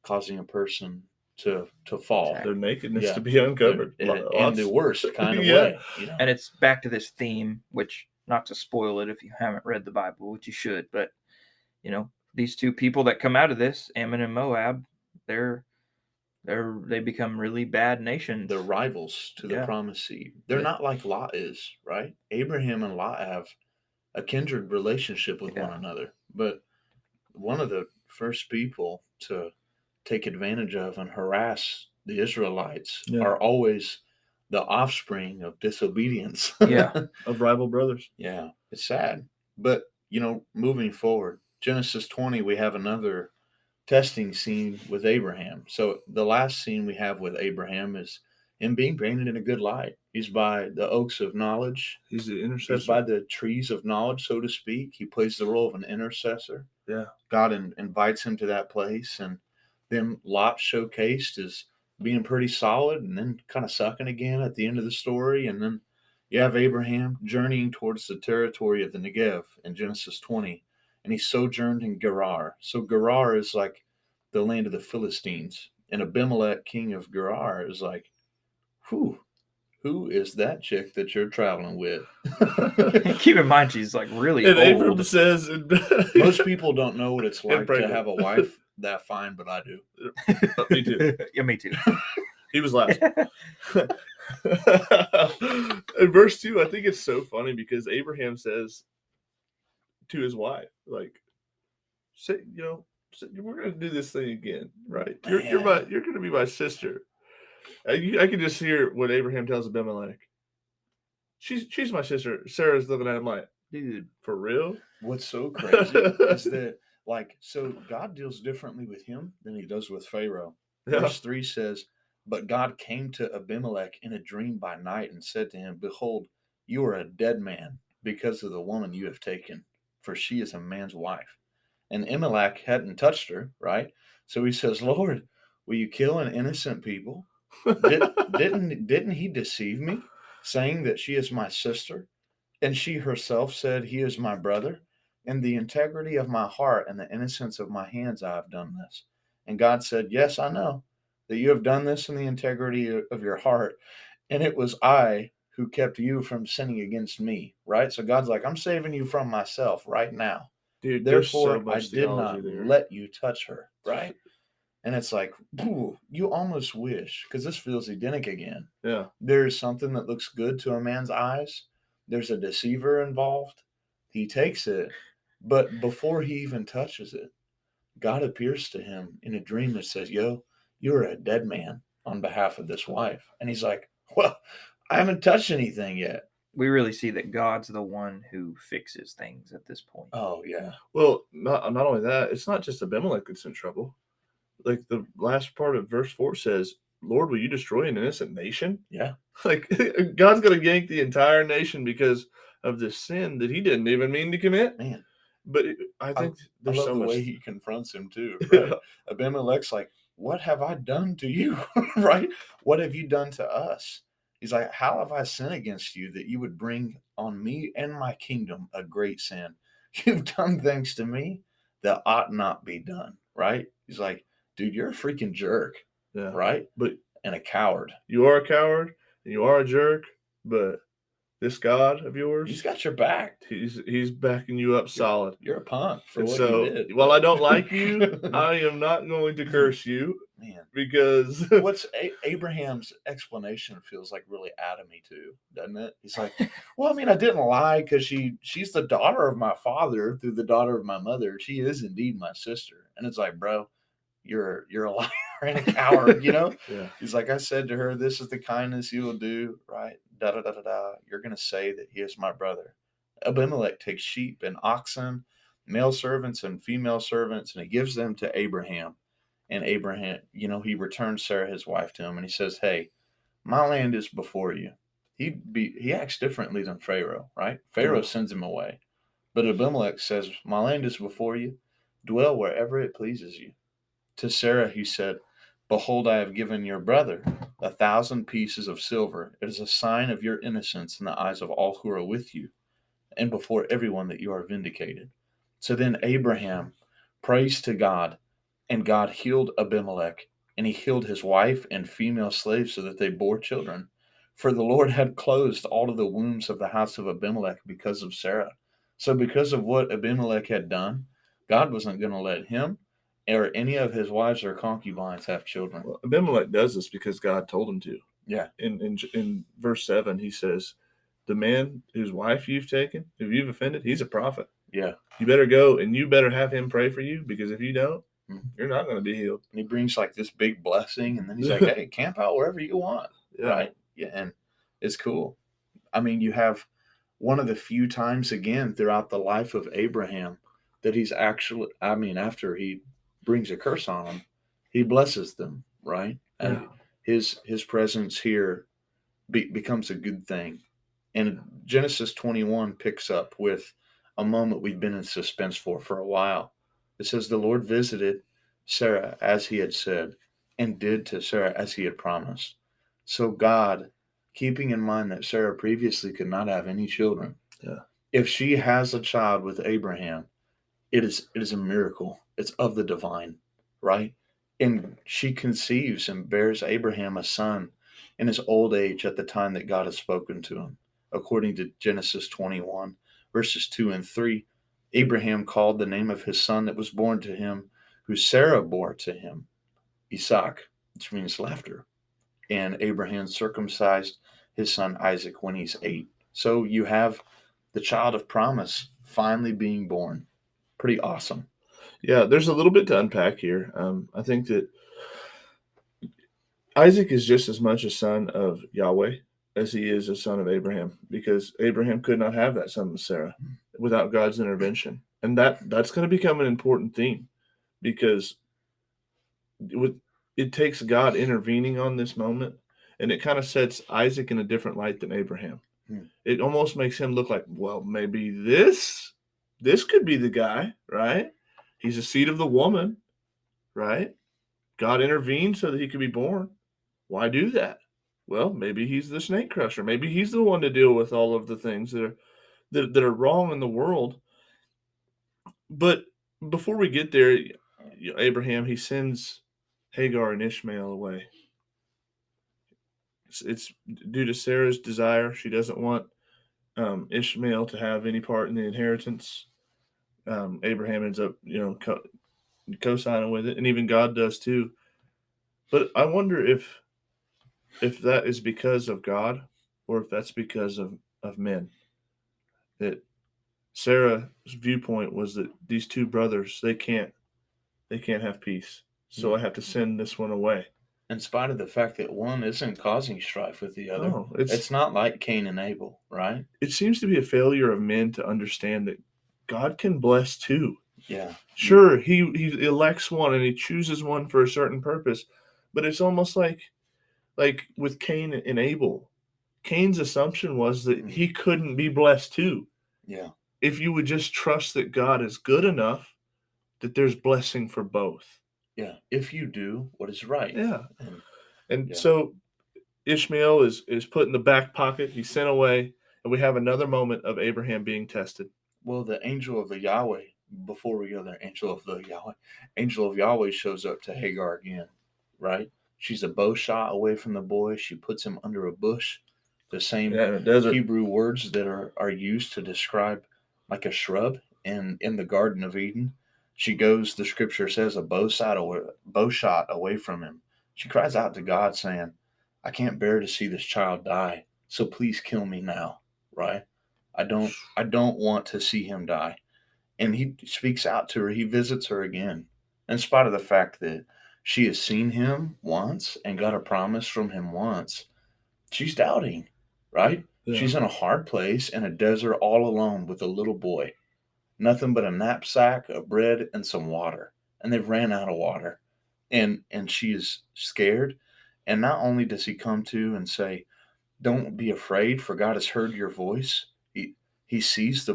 causing a person to fall. Their nakedness to be uncovered. In the worst kind of way. And it's back to this theme, which, not to spoil it if you haven't read the Bible, which you should, but, these two people that come out of this, Ammon and Moab, they become really bad nations. They're rivals to the promised seed. They're not like Lot is, right? Abraham and Lot have a kindred relationship with one another. But one of the first people to take advantage of and harass the Israelites are always the offspring of disobedience. Of rival brothers. Yeah, it's sad. But, moving forward, Genesis 20, we have another testing scene with Abraham. So the last scene we have with Abraham is him being painted in a good light. He's by the oaks of knowledge. He's the He's intercessor. by the trees of knowledge, so to speak. He plays the role of an intercessor. Yeah. God invites him to that place, and then Lot showcased as being pretty solid and then kind of sucking again at the end of the story. And then you have Abraham journeying towards the territory of the Negev in Genesis 20, and he sojourned in Gerar. So Gerar is like the land of the Philistines, and Abimelech, king of Gerar, is like, who is that chick that you're traveling with? Keep in mind, she's like really And old. Abram says, Most people don't know what it's like to pregnant. have a wife that fine, but I do. Me too. Yeah, me too. He was last. In verse 2, I think it's so funny because Abraham says to his wife, like, say, we're going to do this thing again, right? You're going to be my sister. I can just hear what Abraham tells Abimelech. She's my sister. Sarah's looking at him like, dude, for real? What's so crazy is that, so God deals differently with him than he does with Pharaoh. Yeah. Verse 3 says, but God came to Abimelech in a dream by night and said to him, behold, you are a dead man because of the woman you have taken, for she is a man's wife. And Abimelech hadn't touched her, right? So he says, Lord, will you kill an innocent people? Didn't he deceive me, saying that she is my sister? And she herself said, he is my brother. In the integrity of my heart and the innocence of my hands I have done this. And God said, yes, I know that you have done this in the integrity of your heart. And it was I who kept you from sinning against me, right? So God's like, I'm saving you from myself right now. Dude, therefore, so I did not let you touch her, right? And it's like, ooh, you almost wish, because this feels Edenic again. Yeah. There's something that looks good to a man's eyes. There's a deceiver involved. He takes it, but before he even touches it, God appears to him in a dream that says, yo, you're a dead man on behalf of this wife. And he's like, well, I haven't touched anything yet. We really see that God's the one who fixes things at this point. Oh, yeah. Well, not only that, it's not just Abimelech that's in trouble. Like the last part of verse 4 says, Lord, will you destroy an innocent nation? Yeah. Like God's going to yank the entire nation because of this sin that he didn't even mean to commit. Man. But I think there's I love so the much. way he confronts him too. Right? Yeah. Abimelech's like, what have I done to you? Right? What have you done to us? He's like, how have I sinned against you that you would bring on me and my kingdom a great sin? You've done things to me that ought not be done. Right? He's like, dude, you're a freaking jerk. Yeah. Right? And a coward. You are a coward and you are a jerk, but this God of yours, he's got your back. He's backing you up solid. You're a punk for and what so, you did. While I don't like you, I am not going to curse you. Man, because what's Abraham's explanation feels like really Adamy too, doesn't it? He's like, well, I mean, I didn't lie because she's the daughter of my father through the daughter of my mother. She is indeed my sister. And it's like, bro, you're a liar and a coward, Yeah. He's like, I said to her, this is the kindness you will do, right? You're going to say that he is my brother. Abimelech takes sheep and oxen, male servants and female servants, and he gives them to Abraham. And Abraham, he returns Sarah, his wife, to him, and he says, hey, my land is before you. He acts differently than Pharaoh, right? Pharaoh sends him away. But Abimelech says, my land is before you. Dwell wherever it pleases you. To Sarah, he said, behold, I have given your brother 1,000 pieces of silver. It is a sign of your innocence in the eyes of all who are with you, and before everyone that you are vindicated. So then Abraham prays to God, and God healed Abimelech, and he healed his wife and female slaves so that they bore children. For the Lord had closed all of the wombs of the house of Abimelech because of Sarah. So because of what Abimelech had done, God wasn't going to let him or any of his wives or concubines have children. Well, Abimelech does this because God told him to. Yeah. In verse 7, he says, the man whose wife you've taken, who you've offended, he's a prophet. Yeah. You better go and you better have him pray for you, because if you don't, you're not going to be healed. And he brings like this big blessing, and then he's like, hey, camp out wherever you want. Yeah. Right? Yeah. And it's cool. I mean, you have one of the few times again throughout the life of Abraham that he's actually, I mean, after he brings a curse on them, he blesses them, right? Yeah. His presence here becomes a good thing. And Genesis 21 picks up with a moment we've been in suspense for a while. It says, the Lord visited Sarah as he had said, and did to Sarah as he had promised. So God, keeping in mind that Sarah previously could not have any children, Yeah. if she has a child with Abraham, it is a miracle. It's of the divine, right? And she conceives and bears Abraham a son in his old age at the time that God has spoken to him. According to Genesis 21, verses 2 and 3, Abraham called the name of his son that was born to him, who Sarah bore to him, Isaac, which means laughter. And Abraham circumcised his son Isaac when he's 8. So you have the child of promise finally being born. Pretty awesome. Yeah, there's a little bit to unpack here. I think that Isaac is just as much a son of Yahweh as he is a son of Abraham, because Abraham could not have that son with Sarah without God's intervention. And that's going to become an important theme, because it takes God intervening on this moment, and it kind of sets Isaac in a different light than Abraham. It almost makes him look like, well, maybe this could be the guy, right? He's a seed of the woman, right? God intervened so that he could be born. Why do that? Well, maybe he's the snake crusher. Maybe he's the one to deal with all of the things that are wrong in the world. But before we get there, Abraham, he sends Hagar and Ishmael away. It's due to Sarah's desire. She doesn't want Ishmael to have any part in the inheritance. Abraham ends up, co-signing with it, and even God does too. But I wonder if that is because of God, or if that's because of men. That Sarah's viewpoint was that these two brothers, they can't have peace. So I have to send this one away. In spite of the fact that one isn't causing strife with the other. Oh, it's not like Cain and Abel, right? It seems to be a failure of men to understand that God can bless too. Yeah. Sure, he elects one and he chooses one for a certain purpose, but it's almost like with Cain and Abel. Cain's assumption was that he couldn't be blessed too. Yeah. If you would just trust that God is good enough, that there's blessing for both. Yeah. If you do what is right. Yeah. And so Ishmael is put in the back pocket. He's sent away, and we have another moment of Abraham being tested. Well, the angel of the Yahweh, before we go there, angel of Yahweh shows up to Hagar again, right? She's a bow shot away from the boy. She puts him under a bush. The same Hebrew words that are used to describe like a shrub in the Garden of Eden. She goes, the scripture says, a bow shot away from him. She cries out to God saying, I can't bear to see this child die, so please kill me now, right? I don't want to see him die. And he speaks out to her. He visits her again, in spite of the fact that she has seen him once and got a promise from him once. She's doubting, right? Yeah. She's in a hard place in a desert all alone with a little boy. Nothing but a knapsack of bread and some water. And they've ran out of water. And she is scared. And not only does he come to and say, don't be afraid, for God has heard your voice. He sees the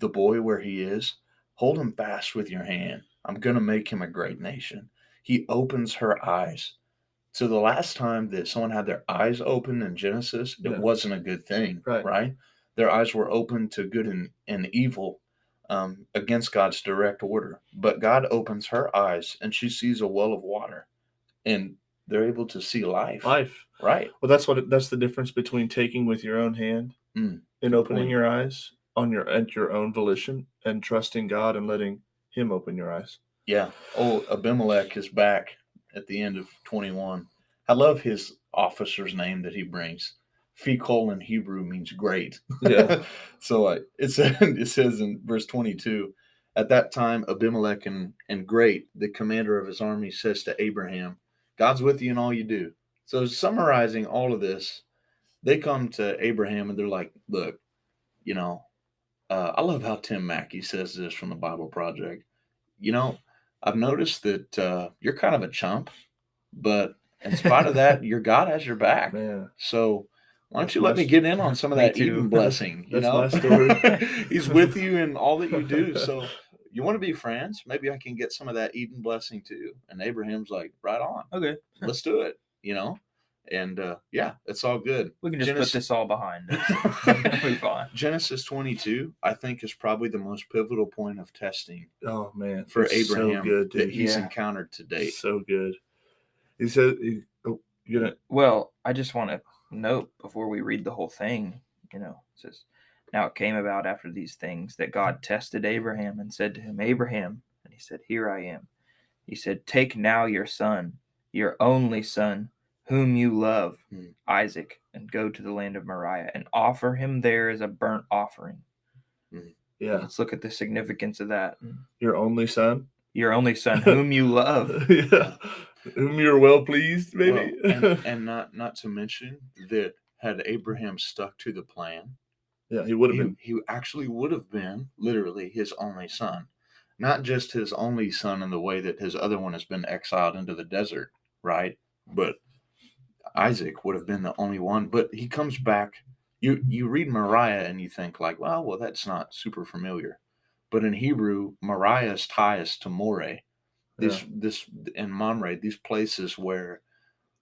boy where he is. Hold him fast with your hand. I'm going to make him a great nation. He opens her eyes. So the last time that someone had their eyes open in Genesis, it wasn't a good thing, right? Their eyes were open to good and evil against God's direct order. But God opens her eyes, and she sees a well of water, and they're able to see life. Right. Well, that's the difference between taking with your own hand and opening your eyes at your own volition, and trusting God and letting him open your eyes. Yeah. Oh, Abimelech is back at the end of 21. I love his officer's name that he brings. Fikol in Hebrew means great. Yeah. So it says in verse 22, at that time, Abimelech and Great, the commander of his army, says to Abraham, God's with you in all you do. So summarizing all of this, they come to Abraham and they're like, look, you know, I love how Tim Mackey says this from the Bible Project. You know, I've noticed that you're kind of a chump, but in spite of that, your God has your back. Man, So why don't that's you my let me get in on some of Me that too. Eden blessing? You That's know, my story. He's with you in all that you do. So you want to be friends? Maybe I can get some of that Eden blessing too. And Abraham's like, right on, Okay. let's do it. You know, and yeah, it's all good. We can just put this all behind us. Move on. Genesis 22, I think, is probably the most pivotal point of testing Oh man, for it's Abraham so good, that dude. he's Yeah. encountered to date. So good. He said, "Oh, you gonna." Well, I just want to note before we read the whole thing, it says, now it came about after these things that God tested Abraham and said to him, Abraham, and he said, here I am. He said, take now your son, your only son, whom you love, Isaac, and go to the land of Moriah and offer him there as a burnt offering. Yeah, Let's look at the significance of that. your only son. Your only son, whom you love. Yeah, whom you're well pleased, maybe. Well, and not to mention that had Abraham stuck to the plan, Yeah, he would have been. he actually would have been literally his only son. Not just his only son in the way that his other one has been exiled into the desert, right? But Isaac would have been the only one. But he comes back. You read Moriah and you think like, well, that's not super familiar. But in Hebrew, Moriah's ties to Moreh. This and Mamre, these places where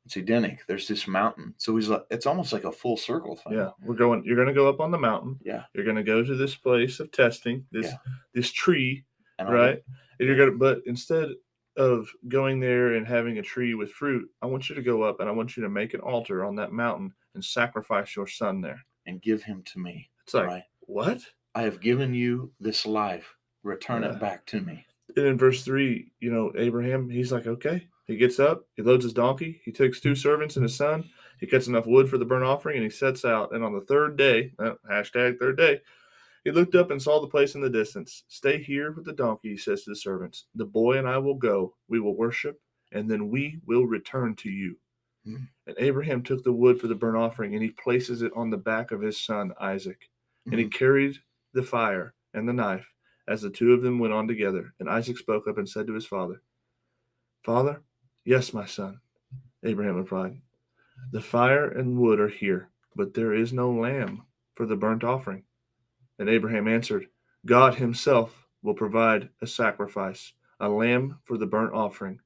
it's Edenic. There's this mountain. So he's like, it's almost like a full circle thing. Yeah, you're going to go up on the mountain. Yeah. You're going to go to this place of testing, this tree, And right? And you're going to, but instead of going there and having a tree with fruit, I want you to go up and I want you to make an altar on that mountain and sacrifice your son there. And give him to me. It's like, what? I have given you this life. Return it back to me. And in verse 3, Abraham, he's like, okay. He gets up, he loads his donkey, he takes 2 servants and his son, he cuts enough wood for the burnt offering, and he sets out. And on the third day, hashtag third day, he looked up and saw the place in the distance. Stay here with the donkey, he says to the servants. The boy and I will go, we will worship, and then we will return to you. Mm-hmm. And Abraham took the wood for the burnt offering, and he places it on the back of his son Isaac. Mm-hmm. And he carried the fire and the knife as the 2 of them went on together. And Isaac spoke up and said to his father, Father, yes, my son, Abraham replied. The fire and wood are here, but there is no lamb for the burnt offering. And Abraham answered, God himself will provide a sacrifice, a lamb for the burnt offering.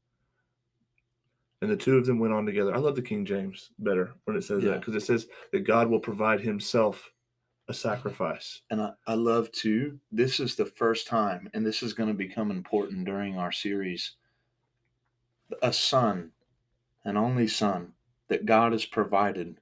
And the 2 of them went on together. I love the King James better when it says that, because it says that God will provide himself a sacrifice. And I love too, this is the first time, and this is going to become important during our series, a son, an only son that God has provided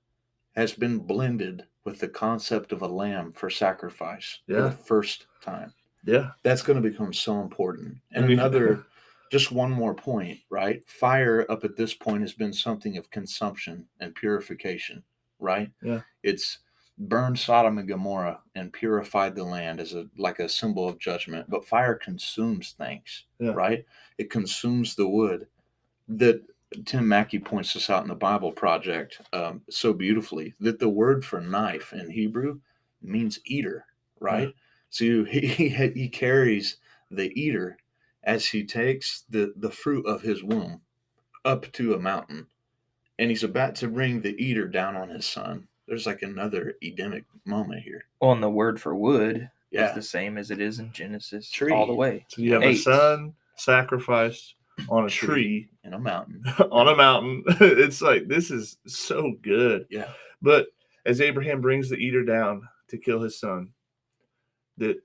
has been blended with the concept of a lamb for sacrifice for the first time. Yeah. That's going to become so important. And just one more point, right? Fire up at this point has been something of consumption and purification, right? Yeah. It's burned Sodom and Gomorrah and purified the land as like a symbol of judgment. But fire consumes things, right? It consumes the wood. That Tim Mackey points this out in the Bible Project so beautifully, that the word for knife in Hebrew means eater, right? Yeah. So he carries the eater as he takes the fruit of his womb up to a mountain, and he's about to bring the eater down on his son. There's like another Edenic moment here. Well, and the word for wood is the same as it is in Genesis tree. All the way. So you have a son sacrificed on a tree in a mountain. On a mountain. It's like, this is so good. Yeah. But as Abraham brings the eater down to kill his son, that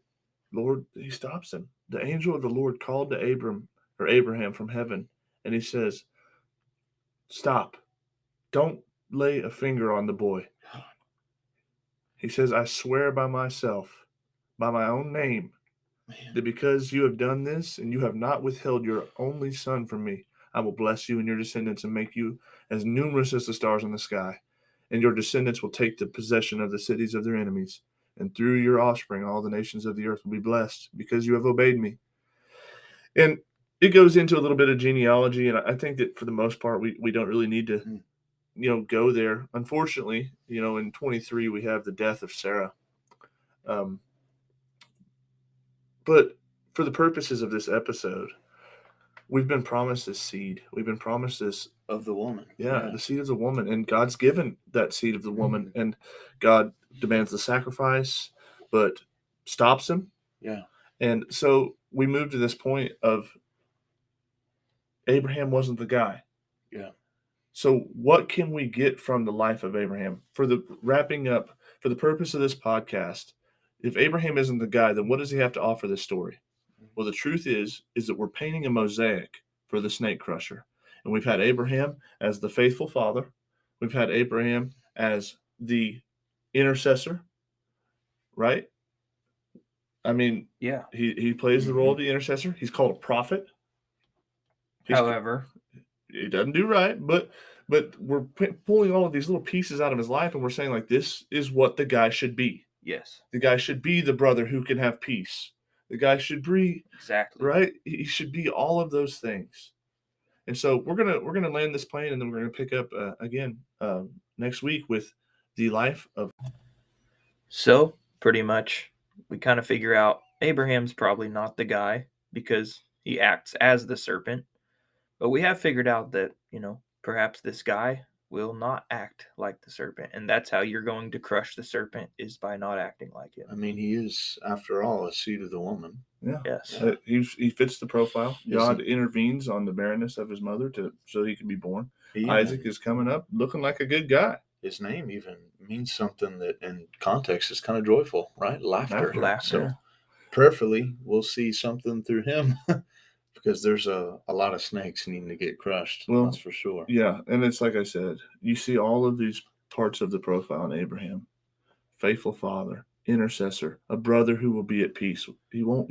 Lord, he stops him. The angel of the Lord called to Abraham from heaven, and he says, stop. Don't lay a finger on the boy. He says, I swear by myself, by my own name, that because you have done this and you have not withheld your only son from me, I will bless you and your descendants and make you as numerous as the stars in the sky. And your descendants will take the possession of the cities of their enemies. And through your offspring, all the nations of the earth will be blessed because you have obeyed me. And it goes into a little bit of genealogy. And I think that for the most part, we don't really need to, go there. Unfortunately, in 23, we have the death of Sarah. But for the purposes of this episode, we've been promised this seed. We've been promised this of the woman. the seed of the woman, and God's given that seed of the woman, and God demands the sacrifice, but stops him. Yeah. And so we move to this point of Abraham wasn't the guy. Yeah. So what can we get from the life of Abraham? For the wrapping up, for the purpose of this podcast, if Abraham isn't the guy, then what does he have to offer this story? Well, the truth is that we're painting a mosaic for the snake crusher. And we've had Abraham as the faithful father. We've had Abraham as the intercessor, right? I mean, Yeah. He plays the role of the intercessor. He's called a prophet. However, he doesn't do right, but we're pulling all of these little pieces out of his life, and we're saying, like, this is what the guy should be. yes, The guy should be the brother who can have peace. The guy should be exactly. right. He should be all of those things. And so we're gonna land this plane, and then we're gonna pick up again next week with the life of. So pretty much, we kind of figure out Abraham's probably not the guy because he acts as the serpent. But we have figured out that, perhaps this guy will not act like the serpent. And that's how you're going to crush the serpent, is by not acting like it. I mean, he is, after all, a seed of the woman. Yeah. Yes. He fits the profile. Yes. God intervenes on the barrenness of his mother so he can be born. Isaac is coming up looking like a good guy. His name even means something that in context is kind of joyful, right? Laughter. So prayerfully, we'll see something through him. Because there's a lot of snakes needing to get crushed. Well, that's for sure. Yeah, and it's like I said, you see all of these parts of the profile in Abraham. Faithful father, intercessor, a brother who will be at peace. He won't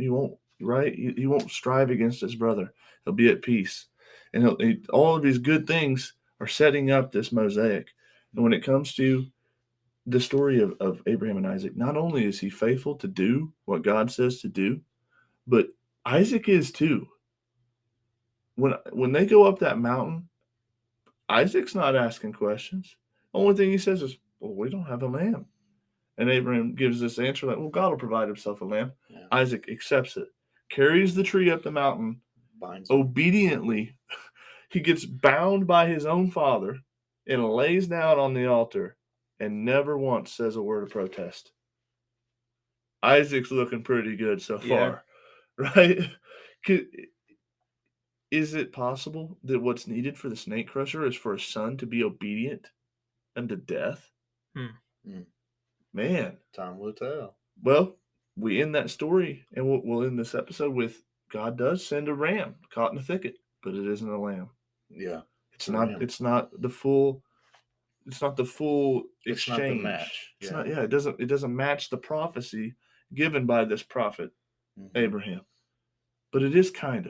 right? He won't strive against his brother. He'll be at peace. And all of these good things are setting up this mosaic. And when it comes to the story of Abraham and Isaac, not only is he faithful to do what God says to do, but Isaac is too. When they go up that mountain, Isaac's not asking questions. Only thing he says is, well, we don't have a lamb. And Abraham gives this answer like, well, God will provide himself a lamb. Yeah. Isaac accepts it, carries the tree up the mountain, obediently. He gets bound by his own father and lays down on the altar and never once says a word of protest. Isaac's looking pretty good so far, right? Is it possible that what's needed for the snake crusher is for a son to be obedient unto death? Man. Time will tell. Well, we end that story, and we'll end this episode with God does send a ram caught in a thicket, but it isn't a lamb. Yeah. It's not the full exchange. It's not the match. It doesn't match the prophecy given by this prophet, Abraham. But it does kind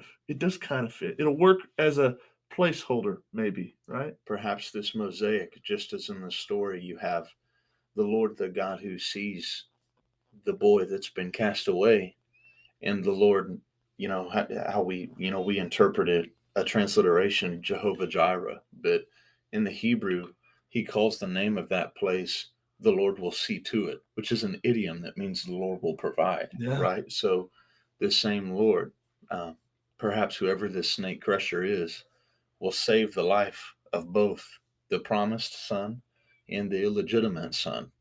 of fit. It'll work as a placeholder, maybe, right? Perhaps this mosaic, just as in the story, you have the Lord, the God who sees the boy that's been cast away, and the Lord, how we interpret it, a transliteration, Jehovah Jireh. But in the Hebrew, he calls the name of that place, the Lord will see to it, which is an idiom that means the Lord will provide, right? So this same Lord, perhaps whoever this snake crusher is, will save the life of both the promised son and the illegitimate son.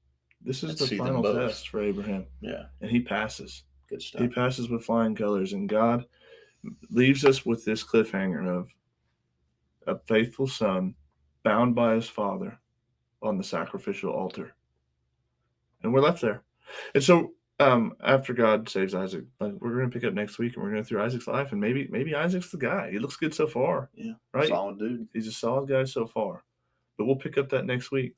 This is the final test for Abraham. Yeah. And he passes. Good stuff. He passes with flying colors, and God leaves us with this cliffhanger of a faithful son bound by his father on the sacrificial altar. And we're left there. And so after God saves Isaac, we're going to pick up next week, and we're going to go through Isaac's life, and maybe Isaac's the guy. He looks good so far. Yeah, right? Solid dude. He's a solid guy so far. But we'll pick up that next week.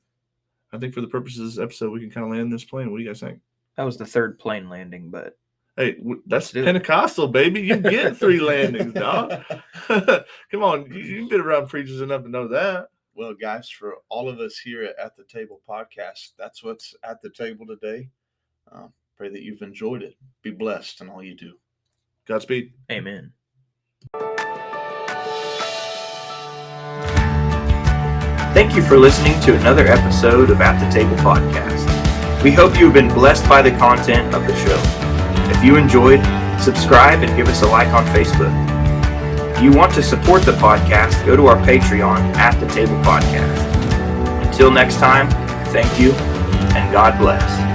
I think for the purposes of this episode, we can kind of land this plane. What do you guys think? That was the third plane landing, but hey, that's Pentecostal, baby. You get 3 landings, dog. Come on, you've been around preachers enough to know that. Well, guys, for all of us here at the Table Podcast, that's what's at the table today. Pray that you've enjoyed it. Be blessed in all you do. Godspeed. Amen. Thank you for listening to another episode of At the Table Podcast. We hope you have been blessed by the content of the show. If you enjoyed, subscribe and give us a like on Facebook. If you want to support the podcast, go to our Patreon at The Table Podcast. Until next time, thank you and God bless.